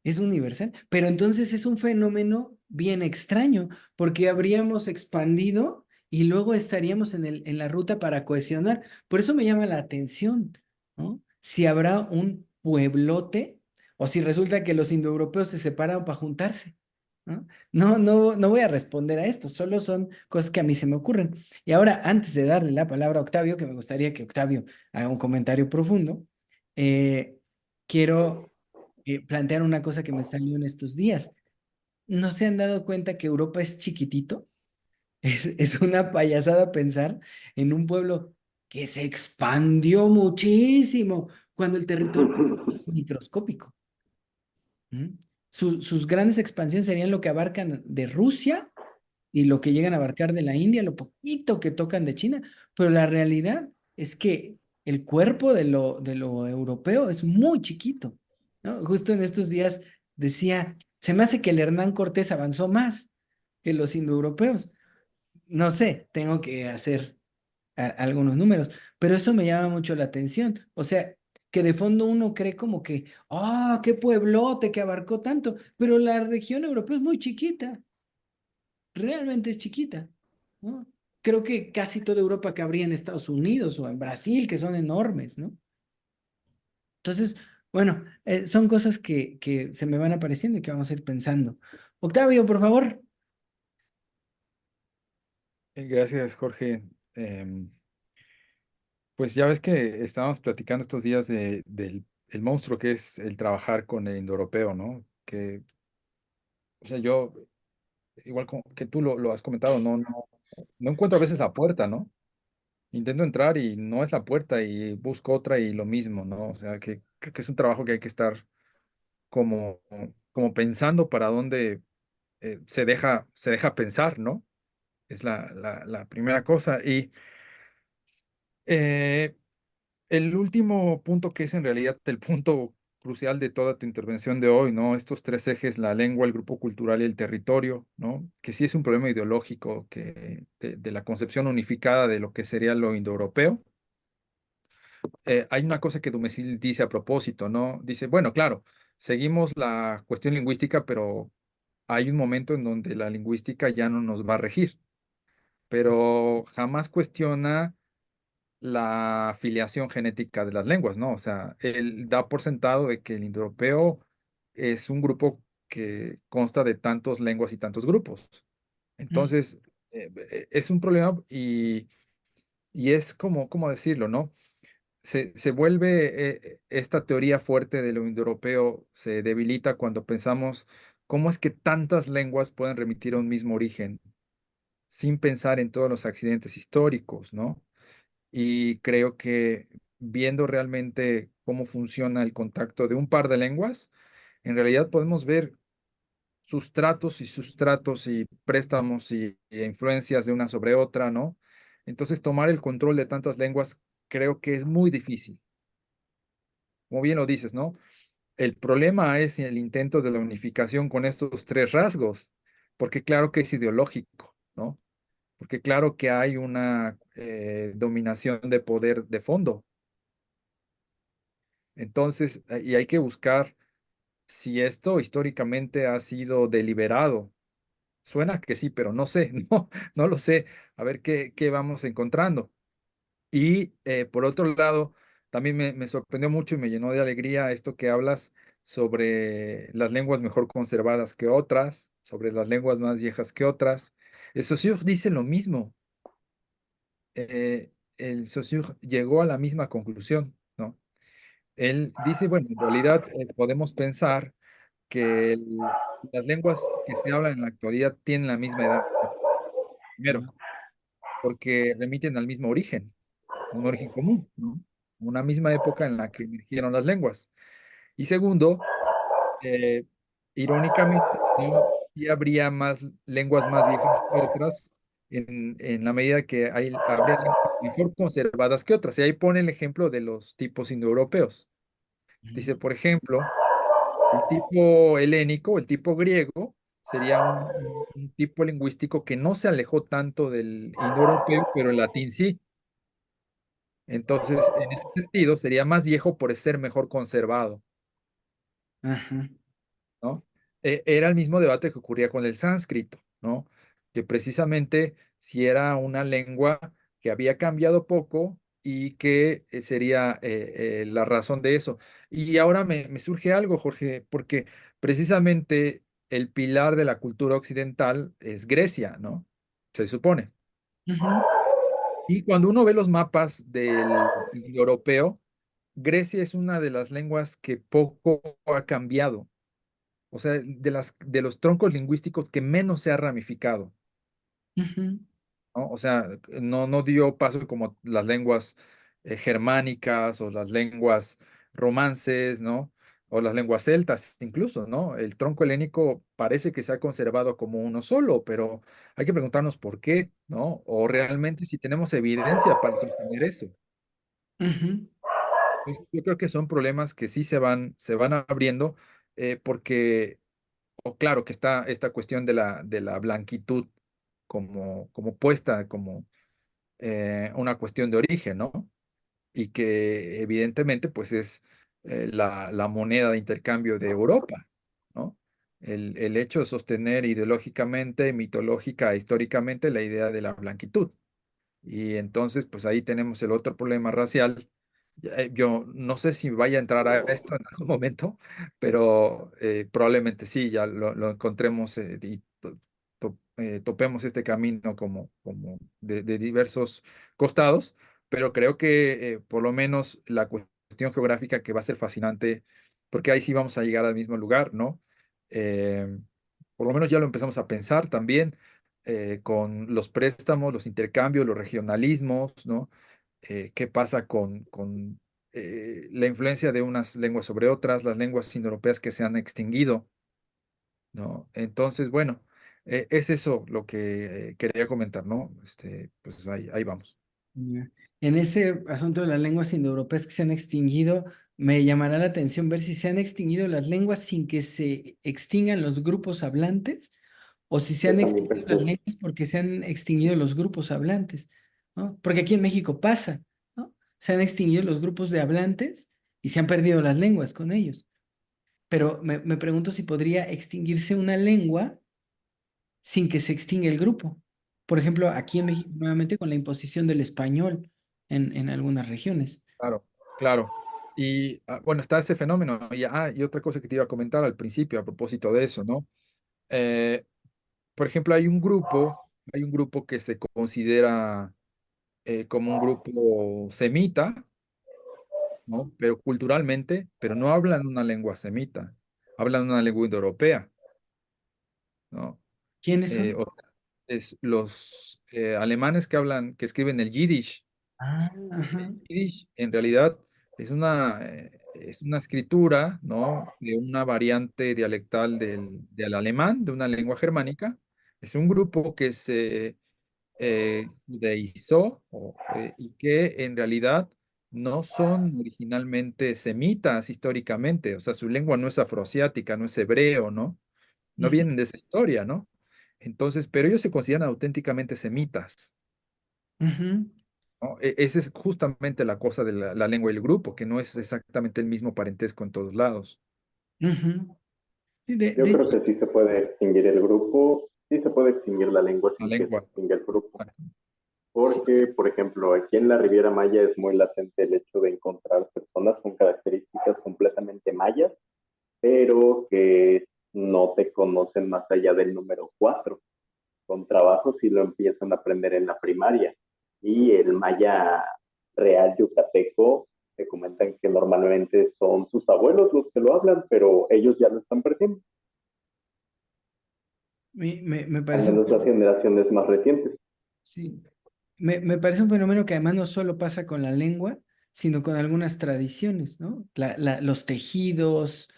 es universal, pero entonces es un fenómeno bien extraño, porque habríamos expandido y luego estaríamos en la ruta para cohesionar. Por eso me llama la atención, ¿no? Si habrá un pueblote o si resulta que los indoeuropeos se separaron para juntarse, ¿no? No voy a responder a esto, solo son cosas que a mí se me ocurren. Y ahora, antes de darle la palabra a Octavio, que me gustaría que Octavio haga un comentario profundo, eh, quiero plantear una cosa que me salió en estos días. ¿No se han dado cuenta que Europa es chiquitito? Es una payasada pensar en un pueblo que se expandió muchísimo cuando el territorio es microscópico. ¿Mm? Sus grandes expansiones serían lo que abarcan de Rusia y lo que llegan a abarcar de la India, lo poquito que tocan de China, pero la realidad es que el cuerpo de lo europeo es muy chiquito, ¿no? Justo en estos días decía, se me hace que el Hernán Cortés avanzó más que los indoeuropeos. No sé, tengo que hacer algunos números, pero eso me llama mucho la atención. O sea, que de fondo uno cree como que, ¡ah, qué pueblote que abarcó tanto! Pero la región europea es muy chiquita, realmente es chiquita, ¿no? Creo que casi toda Europa cabría en Estados Unidos o en Brasil, que son enormes, ¿no? Entonces, bueno, son cosas que se me van apareciendo y que vamos a ir pensando. Octavio, por favor.
Gracias, Jorge. Pues ya ves que estábamos platicando estos días del el monstruo que es el trabajar con el indoeuropeo, ¿no? Que, o sea, yo, igual que tú lo has comentado, no encuentro a veces la puerta, ¿no? Intento entrar y no es la puerta y busco otra y lo mismo, ¿no? O sea, que creo que es un trabajo que hay que estar como pensando para dónde se deja pensar, ¿no? Es la primera cosa. Y eh, el último punto, que es en realidad el punto crucial de toda tu intervención de hoy, ¿no? Estos tres ejes, la lengua, el grupo cultural y el territorio, ¿no? Que sí es un problema ideológico de la concepción unificada de lo que sería lo indoeuropeo. Hay una cosa que Dumézil dice a propósito, ¿no? Dice, bueno, claro, seguimos la cuestión lingüística, pero hay un momento en donde la lingüística ya no nos va a regir, pero jamás cuestiona la filiación genética de las lenguas, ¿no? O sea, él da por sentado de que el indoeuropeo es un grupo que consta de tantas lenguas y tantos grupos.
Mm,
Entonces, es un problema y es como, ¿cómo decirlo, no? Se vuelve esta teoría fuerte de lo indoeuropeo, se debilita cuando pensamos cómo es que tantas lenguas pueden remitir a un mismo origen sin pensar en todos los accidentes históricos, ¿no? Y creo que viendo realmente cómo funciona el contacto de un par de lenguas, en realidad podemos ver sustratos y préstamos y influencias de una sobre otra, ¿no? Entonces, tomar el control de tantas lenguas creo que es muy difícil. Como bien lo dices, ¿no? El problema es el intento de la unificación con estos tres rasgos, porque claro que es ideológico, ¿no? Porque claro que hay una dominación de poder de fondo. Entonces, y hay que buscar si esto históricamente ha sido deliberado. Suena que sí, pero no sé, no lo sé. A ver qué vamos encontrando. Y por otro lado, también me sorprendió mucho y me llenó de alegría esto que hablas sobre las lenguas mejor conservadas que otras, sobre las lenguas más viejas que otras. El Saussure dice lo mismo. El Saussure llegó a la misma conclusión, ¿no? Él dice, bueno, en realidad podemos pensar que las lenguas que se hablan en la actualidad tienen la misma edad, primero, porque remiten al mismo origen, un origen común, ¿no? Una misma época en la que emergieron las lenguas. Y segundo, eh, irónicamente, ¿no? Sí habría más lenguas más viejas que otras en la medida que habría lenguas mejor conservadas que otras. Y ahí pone el ejemplo de los tipos indoeuropeos. Dice, por ejemplo, el tipo helénico, el tipo griego, sería un tipo lingüístico que no se alejó tanto del indoeuropeo, pero el latín sí. Entonces, en ese sentido, sería más viejo por ser mejor conservado,
ajá.
¿no? Era el mismo debate que ocurría con el sánscrito, ¿no? Que precisamente si era una lengua que había cambiado poco y que sería la razón de eso. Y ahora me surge algo, Jorge, porque precisamente el pilar de la cultura occidental es Grecia, ¿no? Se supone.
Ujú,
Y cuando uno ve los mapas del europeo, Grecia es una de las lenguas que poco ha cambiado, o sea, de los troncos lingüísticos que menos se ha ramificado,
ujú,
¿no? O sea, no dio paso como las lenguas germánicas o las lenguas romances, ¿no? O las lenguas celtas incluso, ¿no? El tronco helénico parece que se ha conservado como uno solo, pero hay que preguntarnos por qué, ¿no? O realmente si tenemos evidencia para sostener eso.
ujú,
Yo creo que son problemas que sí se van abriendo porque, o claro, que está esta cuestión de la blanquitud como puesta como una cuestión de origen, ¿no? Y que evidentemente pues es la moneda de intercambio de Europa, ¿no? El hecho de sostener ideológicamente, mitológica, históricamente la idea de la blanquitud. Y entonces, pues ahí tenemos el otro problema racial. Yo no sé si vaya a entrar a esto en algún momento, pero probablemente sí, ya lo encontremos y topemos este camino como de diversos costados, pero creo que por lo menos la cuestión geográfica que va a ser fascinante, porque ahí sí vamos a llegar al mismo lugar, ¿no? Eh, por lo menos ya lo empezamos a pensar también con los préstamos, los intercambios, los regionalismos, ¿no? ¿Qué pasa con la influencia de unas lenguas sobre otras, las lenguas indoeuropeas que se han extinguido, ¿no? Entonces, bueno, Es eso lo que quería comentar, ¿no? Pues ahí vamos.
Ya. En ese asunto de las lenguas indoeuropeas que se han extinguido, me llamará la atención ver si se han extinguido las lenguas sin que se extingan los grupos hablantes o si se
Yo
han
también
extinguido
pensé
las
eso.
lenguas porque se han extinguido los grupos hablantes, ¿no? Porque aquí en México pasa, ¿no? Se han extinguido los grupos de hablantes y se han perdido las lenguas con ellos. Pero me pregunto si podría extinguirse una lengua sin que se extinga el grupo. Por ejemplo, aquí en México, nuevamente con la imposición del español en algunas regiones.
Claro, claro. Y bueno, está ese fenómeno. Y otra cosa que te iba a comentar al principio a propósito de eso, ¿no? Eh, por ejemplo, hay un grupo que se considera como un grupo semita, ¿no? Pero culturalmente, pero no hablan una lengua semita, hablan una lengua indoeuropea, ¿no?
¿Quiénes
Eh,
son?
o- es los alemanes que escriben el Yiddish.
Ah, ajá.
El Yiddish en realidad es una escritura, ¿no? De una variante dialectal del alemán, de una lengua germánica. Es un grupo que se judaizó y que en realidad no son originalmente semitas históricamente, o sea, su lengua no es afroasiática, no es hebreo, ¿no? No
Ujú,
vienen de esa historia, ¿no? Entonces, pero ellos se consideran auténticamente semitas,
ujú,
¿no? Esa es justamente la cosa de la lengua y el grupo, que no es exactamente el mismo parentesco en todos lados.
ujú. Sí,
Yo creo que sí se puede extinguir el grupo, sí se puede extinguir la lengua
La
sin que se
lengua.
extinga el grupo.
sí.
Porque, por ejemplo, aquí en la Riviera Maya es muy latente el hecho de encontrar personas con características completamente mayas, pero que no te conocen más allá del número 4. Con trabajo sí lo empiezan a aprender en la primaria. Y el maya real yucateco, te comentan que normalmente son sus abuelos los que lo hablan, pero ellos ya lo están perdiendo,
Me
al
parece
menos las generaciones más recientes.
sí. Me parece un fenómeno que además no solo pasa con la lengua, sino con algunas tradiciones, ¿no? Los tejidos,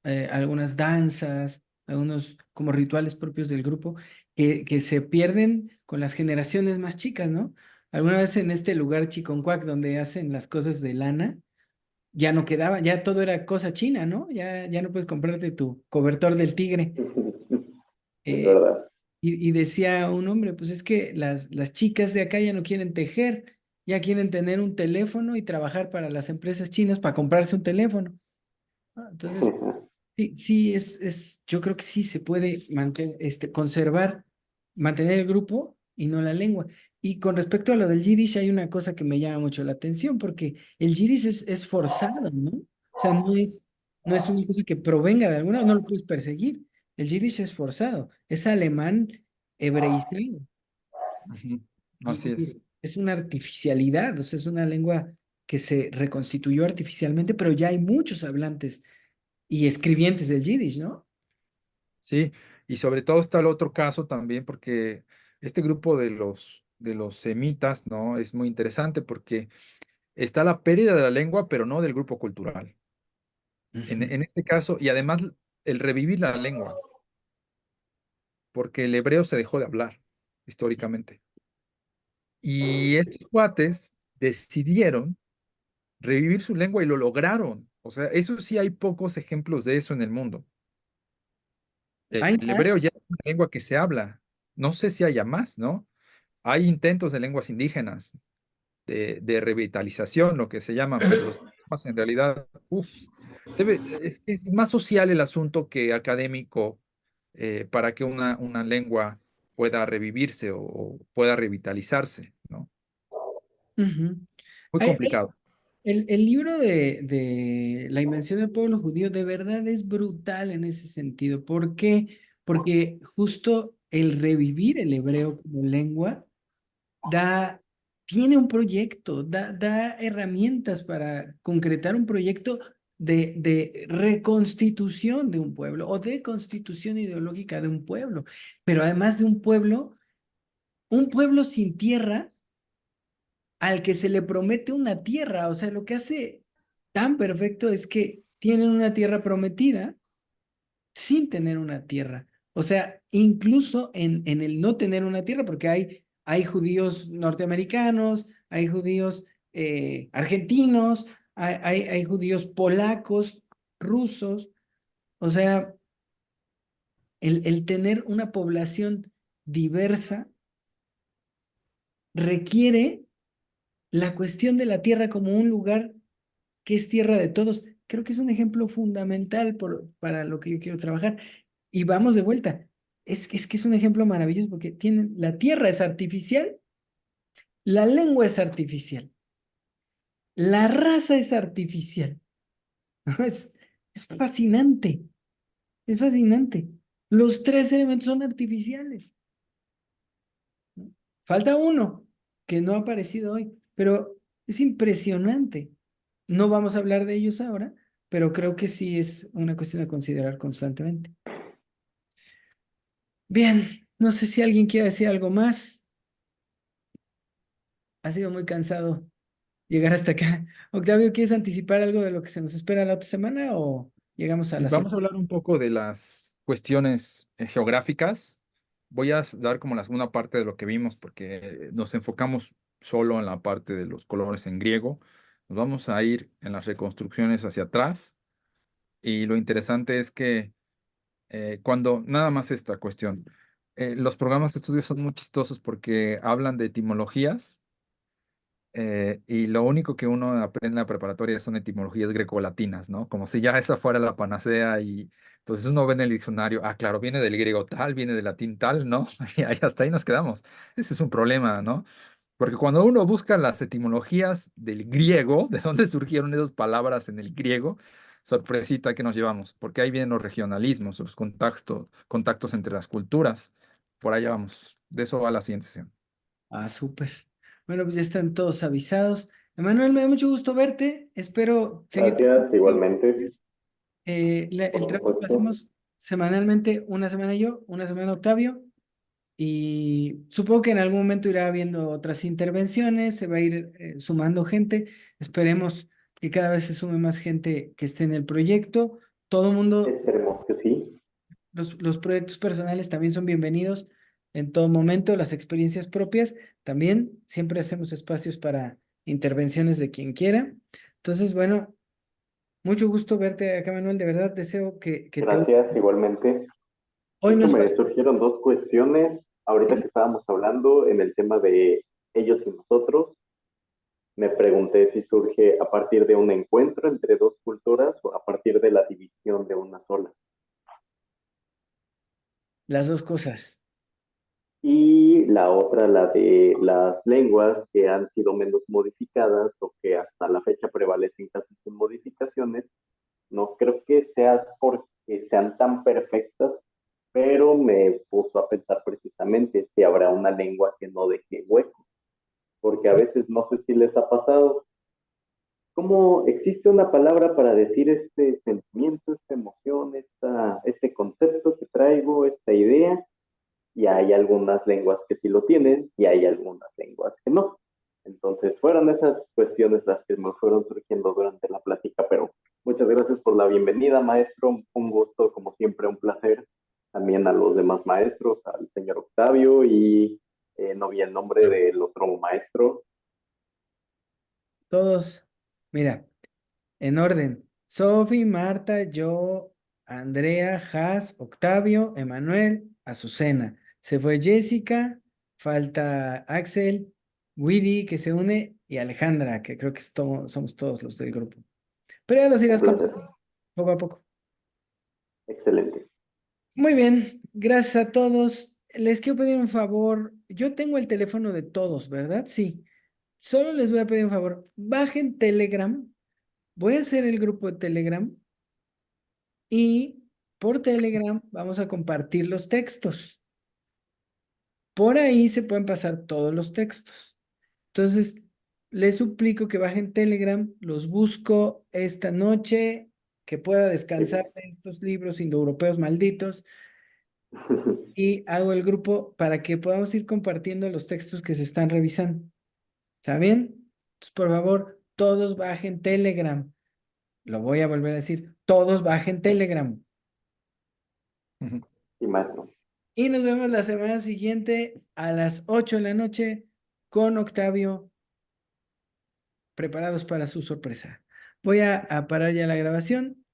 algunas danzas, algunos como rituales propios del grupo, que se pierden con las generaciones más chicas, ¿no? Alguna vez en este lugar Chiconcuac, donde hacen las cosas de lana, ya no quedaba, ya todo era cosa china, ¿no? Ya no puedes comprarte tu cobertor del tigre.
Es
Eh,
verdad.
y decía un hombre, pues es que las chicas de acá ya no quieren tejer, ya quieren tener un teléfono y trabajar para las empresas chinas para comprarse un teléfono. Entonces, sí, sí, yo creo que sí se puede mantener, conservar, mantener el grupo y no la lengua. Y con respecto a lo del Yiddish, hay una cosa que me llama mucho la atención, porque el Yiddish es forzado, ¿no? O sea, no es una cosa que provenga de alguna, no lo puedes perseguir. El Yiddish es forzado, es alemán hebreizado.
Ujú. Así
Y
es.
es una artificialidad, o sea, es una lengua que se reconstituyó artificialmente, pero ya hay muchos hablantes y escribientes del Yiddish, ¿no?
Sí, y sobre todo está el otro caso también, porque este grupo de los semitas, ¿no? Es muy interesante porque está la pérdida de la lengua, pero no del grupo cultural. En,
Ujú.
en este caso, y además el revivir la lengua, porque el hebreo se dejó de hablar históricamente. Y estos cuates decidieron revivir su lengua y lo lograron. O sea, eso sí hay pocos ejemplos de eso en el mundo.
Hay
El hebreo
más.
ya es una lengua que se habla. No sé si haya más, ¿no? Hay intentos de lenguas indígenas, de revitalización, lo que se llaman, pero los idiomas en realidad, es más social el asunto que académico para que una lengua pueda revivirse o pueda revitalizarse, ¿no?
Ujú.
Muy complicado.
El libro de La invención del pueblo judío de verdad es brutal en ese sentido. ¿Por qué? Porque justo el revivir el hebreo como lengua da, tiene un proyecto, da herramientas para concretar un proyecto de reconstitución de un pueblo o de constitución ideológica de un pueblo. Pero además de un pueblo sin tierra al que se le promete una tierra. O sea, lo que hace tan perfecto es que tienen una tierra prometida sin tener una tierra. O sea, incluso en el no tener una tierra, porque hay judíos norteamericanos, hay judíos argentinos, hay judíos polacos, rusos. O sea, el tener una población diversa requiere la cuestión de la tierra como un lugar que es tierra de todos. Creo que es un ejemplo fundamental para lo que yo quiero trabajar. Y vamos de vuelta. Es que es un ejemplo maravilloso porque la tierra es artificial, la lengua es artificial, la raza es artificial. Es, es fascinante, es fascinante. Los tres elementos son artificiales. Falta uno que no ha aparecido hoy, pero es impresionante. No vamos a hablar de ellos ahora, pero creo que sí es una cuestión a considerar constantemente. Bien, no sé si alguien quiere decir algo más. Ha sido muy cansado llegar hasta acá. Octavio, ¿quieres anticipar algo de lo que se nos espera la otra semana o llegamos a la
Vamos a
segunda?
hablar un poco de las cuestiones geográficas. Voy a dar como la segunda parte de lo que vimos porque nos enfocamos solo en la parte de los colores en griego. Nos vamos a ir en las reconstrucciones hacia atrás y lo interesante es que cuando nada más esta cuestión, los programas de estudio son muy chistosos porque hablan de etimologías y lo único que uno aprende en la preparatoria son etimologías grecolatinas, ¿no? Como si ya esa fuera la panacea y entonces uno ve en el diccionario, ah, claro, viene del griego tal, viene del latín tal, ¿no? Y ahí hasta ahí nos quedamos. Ese es un problema, ¿no? Porque cuando uno busca las etimologías del griego, de dónde surgieron esas palabras en el griego, sorpresita que nos llevamos, porque ahí vienen los regionalismos, los contactos entre las culturas. Por allá vamos. De eso va la siguiente sesión.
Ah, súper. Bueno, pues ya están todos avisados. Emanuel, me da mucho gusto verte. Espero seguir.
Gracias, igualmente,
El
por
trabajo lo
supuesto.
hacemos semanalmente, una semana yo, una semana Octavio. Y supongo que en algún momento irá habiendo otras intervenciones, se va a ir sumando gente. Esperemos que cada vez se sume más gente que esté en el proyecto. Todo el mundo,
Esperemos que sí.
los proyectos personales también son bienvenidos en todo momento, las experiencias propias. También siempre hacemos espacios para intervenciones de quien quiera. Entonces, bueno, mucho gusto verte acá, Manuel. De verdad deseo que te...
Gracias, igualmente.
Hoy
Justo
nos
me
pasó.
surgieron dos cuestiones ahorita que estábamos hablando en el tema de ellos y nosotros. Me pregunté si surge a partir de un encuentro entre dos culturas o a partir de la división de una sola.
Las dos cosas.
Y la otra, la de las lenguas que han sido menos modificadas o que hasta la fecha prevalecen casi sin modificaciones. No creo que sea porque sean tan perfectas, pero me puso a pensar precisamente si habrá una lengua que no deje hueco, porque a veces no sé si les ha pasado, ¿cómo existe una palabra para decir este sentimiento, esta emoción, este concepto que traigo, esta idea? Y hay algunas lenguas que sí lo tienen y hay algunas lenguas que no. Entonces fueron esas cuestiones las que me fueron surgiendo durante la plática, pero muchas gracias por la bienvenida, maestro. Un gusto, como siempre, un placer. También a los demás maestros, al señor Octavio y no vi el nombre del otro maestro.
Todos, mira, en orden. Sofi, Marta, yo, Andrea, Has, Octavio, Emanuel, Azucena. Se fue Jessica, falta Axel, Widi que se une y Alejandra, que creo que somos todos los del grupo. Pero ya los
Un
irás
placer.
conociendo poco a poco.
Excelente.
Muy bien, gracias a todos. Les quiero pedir un favor. Yo tengo el teléfono de todos, ¿verdad? Sí. Solo les voy a pedir un favor. Bajen Telegram. Voy a hacer el grupo de Telegram y por Telegram vamos a compartir los textos. Por ahí se pueden pasar todos los textos. Entonces, les suplico que bajen Telegram, los busco esta noche, que pueda descansar de estos libros indoeuropeos malditos y hago el grupo para que podamos ir compartiendo los textos que se están revisando. ¿Está bien? Entonces, por favor, todos bajen Telegram. Lo voy a volver a decir, todos bajen Telegram.
Sí, maestro.
Y nos vemos la semana siguiente a las 8 de la noche con Octavio, preparados para su sorpresa. Voy a parar ya la grabación